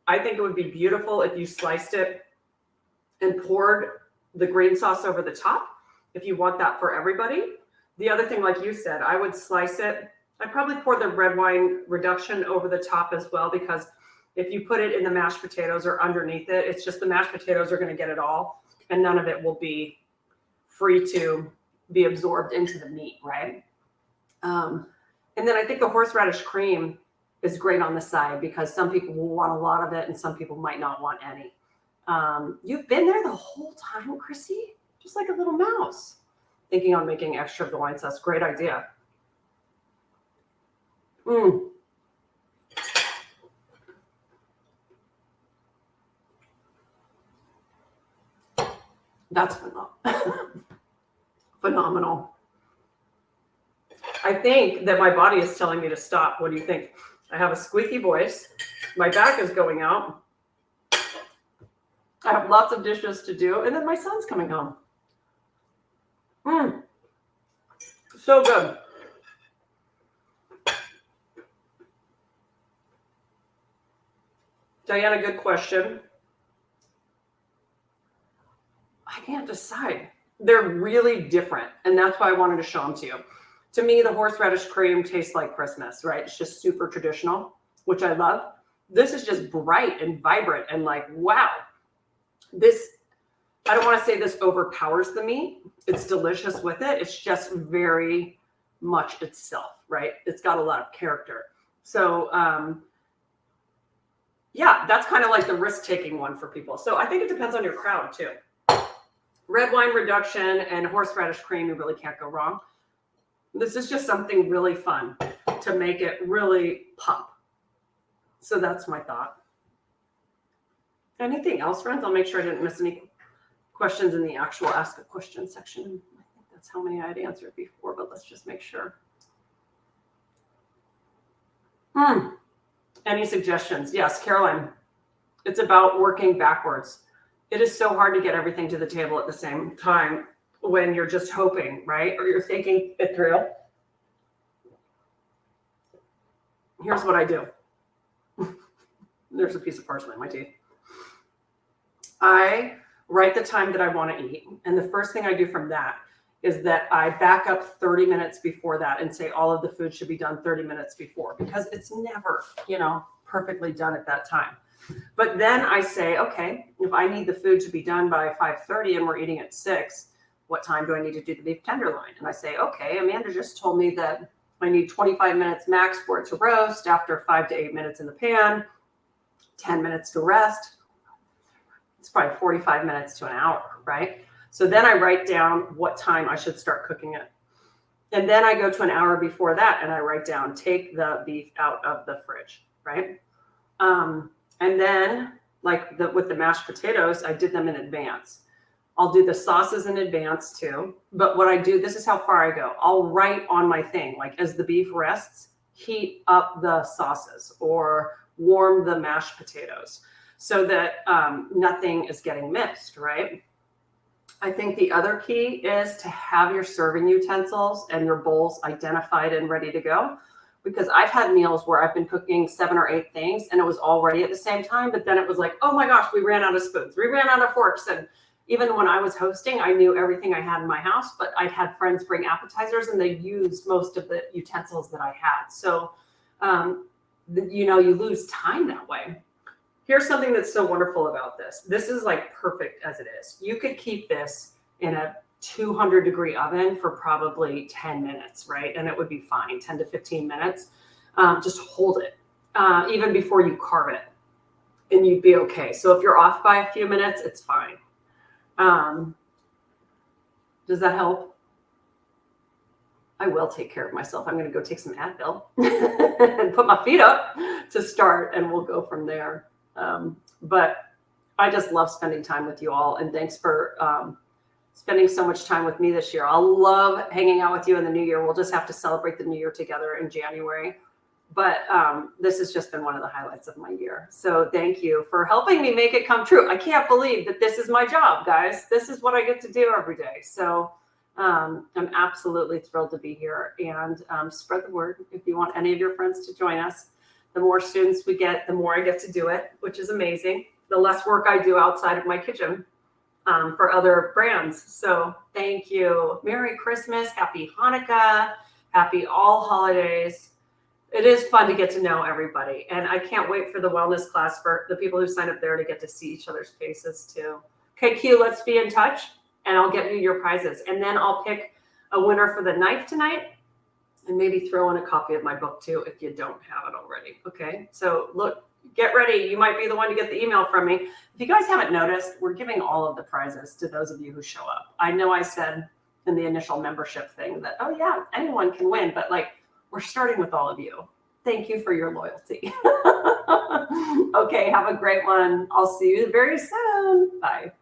I think it would be beautiful if you sliced it and poured the green sauce over the top, if you want that for everybody. The other thing, like you said, I would slice it. I'd probably pour the red wine reduction over the top as well, because if you put it in the mashed potatoes or underneath it, it's just the mashed potatoes are going to get it all, and none of it will be free to be absorbed into the meat, right? And then I think the horseradish cream is great on the side because some people will want a lot of it and some people might not want any. You've been there the whole time, Chrissy, just like a little mouse. Thinking on making extra of the wine sauce. Great idea. That's phenomenal. I think that my body is telling me to stop. What do you think? I have a squeaky voice. My back is going out. I have lots of dishes to do. And then my son's coming home. So good. Diana, good question. I can't decide. They're really different. And that's why I wanted to show them to you. To me, the horseradish cream tastes like Christmas, right? It's just super traditional, which I love. This is just bright and vibrant and like, wow. This, I don't want to say this overpowers the meat. It's delicious with it. It's just very much itself, right? It's got a lot of character. So, yeah, that's kind of like the risk-taking one for people. So I think it depends on your crowd too. Red wine reduction and horseradish cream, you really can't go wrong. This is just something really fun to make it really pop. So that's my thought. Anything else, friends? I'll make sure I didn't miss any questions in the actual ask a question section. I think that's how many I had answered before, but let's just make sure. Any suggestions? Yes, Caroline. It's about working backwards. It is so hard to get everything to the table at the same time when you're just hoping, right? Or you're thinking it through. Here's what I do. There's a piece of parsley in my teeth. I write the time that I want to eat. And the first thing I do from that is that I back up 30 minutes before that and say all of the food should be done 30 minutes before, because it's never, perfectly done at that time. But then I say, okay, if I need the food to be done by 5:30 and we're eating at 6, what time do I need to do the beef tenderloin? And I say, okay, Amanda just told me that I need 25 minutes max for it to roast after 5 to 8 minutes in the pan, 10 minutes to rest. It's probably 45 minutes to an hour, right? So then I write down what time I should start cooking it. And then I go to an hour before that and I write down, take the beef out of the fridge, right? And then with the mashed potatoes, I did them in advance. I'll do the sauces in advance too. But what I do, this is how far I go. I'll write on my thing, like as the beef rests, heat up the sauces or warm the mashed potatoes so that nothing is getting missed, right? I think the other key is to have your serving utensils and your bowls identified and ready to go. Because I've had meals where I've been cooking 7 or 8 things and it was all ready at the same time. But then it was like, oh my gosh, we ran out of spoons. We ran out of forks. And even when I was hosting, I knew everything I had in my house, but I'd had friends bring appetizers and they used most of the utensils that I had. So, you lose time that way. Here's something that's so wonderful about this. This is like perfect as it is. You could keep this in a 200-degree oven for probably 10 minutes, right? And it would be fine, 10 to 15 minutes. Just hold it, even before you carve it, and you'd be okay. So if you're off by a few minutes, it's fine. Does that help? I will take care of myself. I'm going to go take some Advil and put my feet up to start, and we'll go from there. But I just love spending time with you all, and thanks for spending so much time with me this year. I'll love hanging out with you in the new year. We'll just have to celebrate the new year together in January. But this has just been one of the highlights of my year. So thank you for helping me make it come true. I can't believe that this is my job, guys. This is what I get to do every day. So I'm absolutely thrilled to be here, and spread the word if you want any of your friends to join us. The more students we get, the more I get to do it, which is amazing. The less work I do outside of my kitchen for other brands. So thank you. Merry Christmas. Happy Hanukkah. Happy all holidays. It is fun to get to know everybody. And I can't wait for the wellness class for the people who sign up there to get to see each other's faces too. Okay, Q, let's be in touch and I'll get you your prizes. And then I'll pick a winner for the knife tonight, and maybe throw in a copy of my book too if you don't have it already. Okay, so look, get ready. You might be the one to get the email from me. If you guys haven't noticed, we're giving all of the prizes to those of you who show up. I know I said in the initial membership thing that, oh yeah, anyone can win, but like, we're starting with all of you. Thank you for your loyalty. Okay, have a great one. I'll see you very soon. Bye.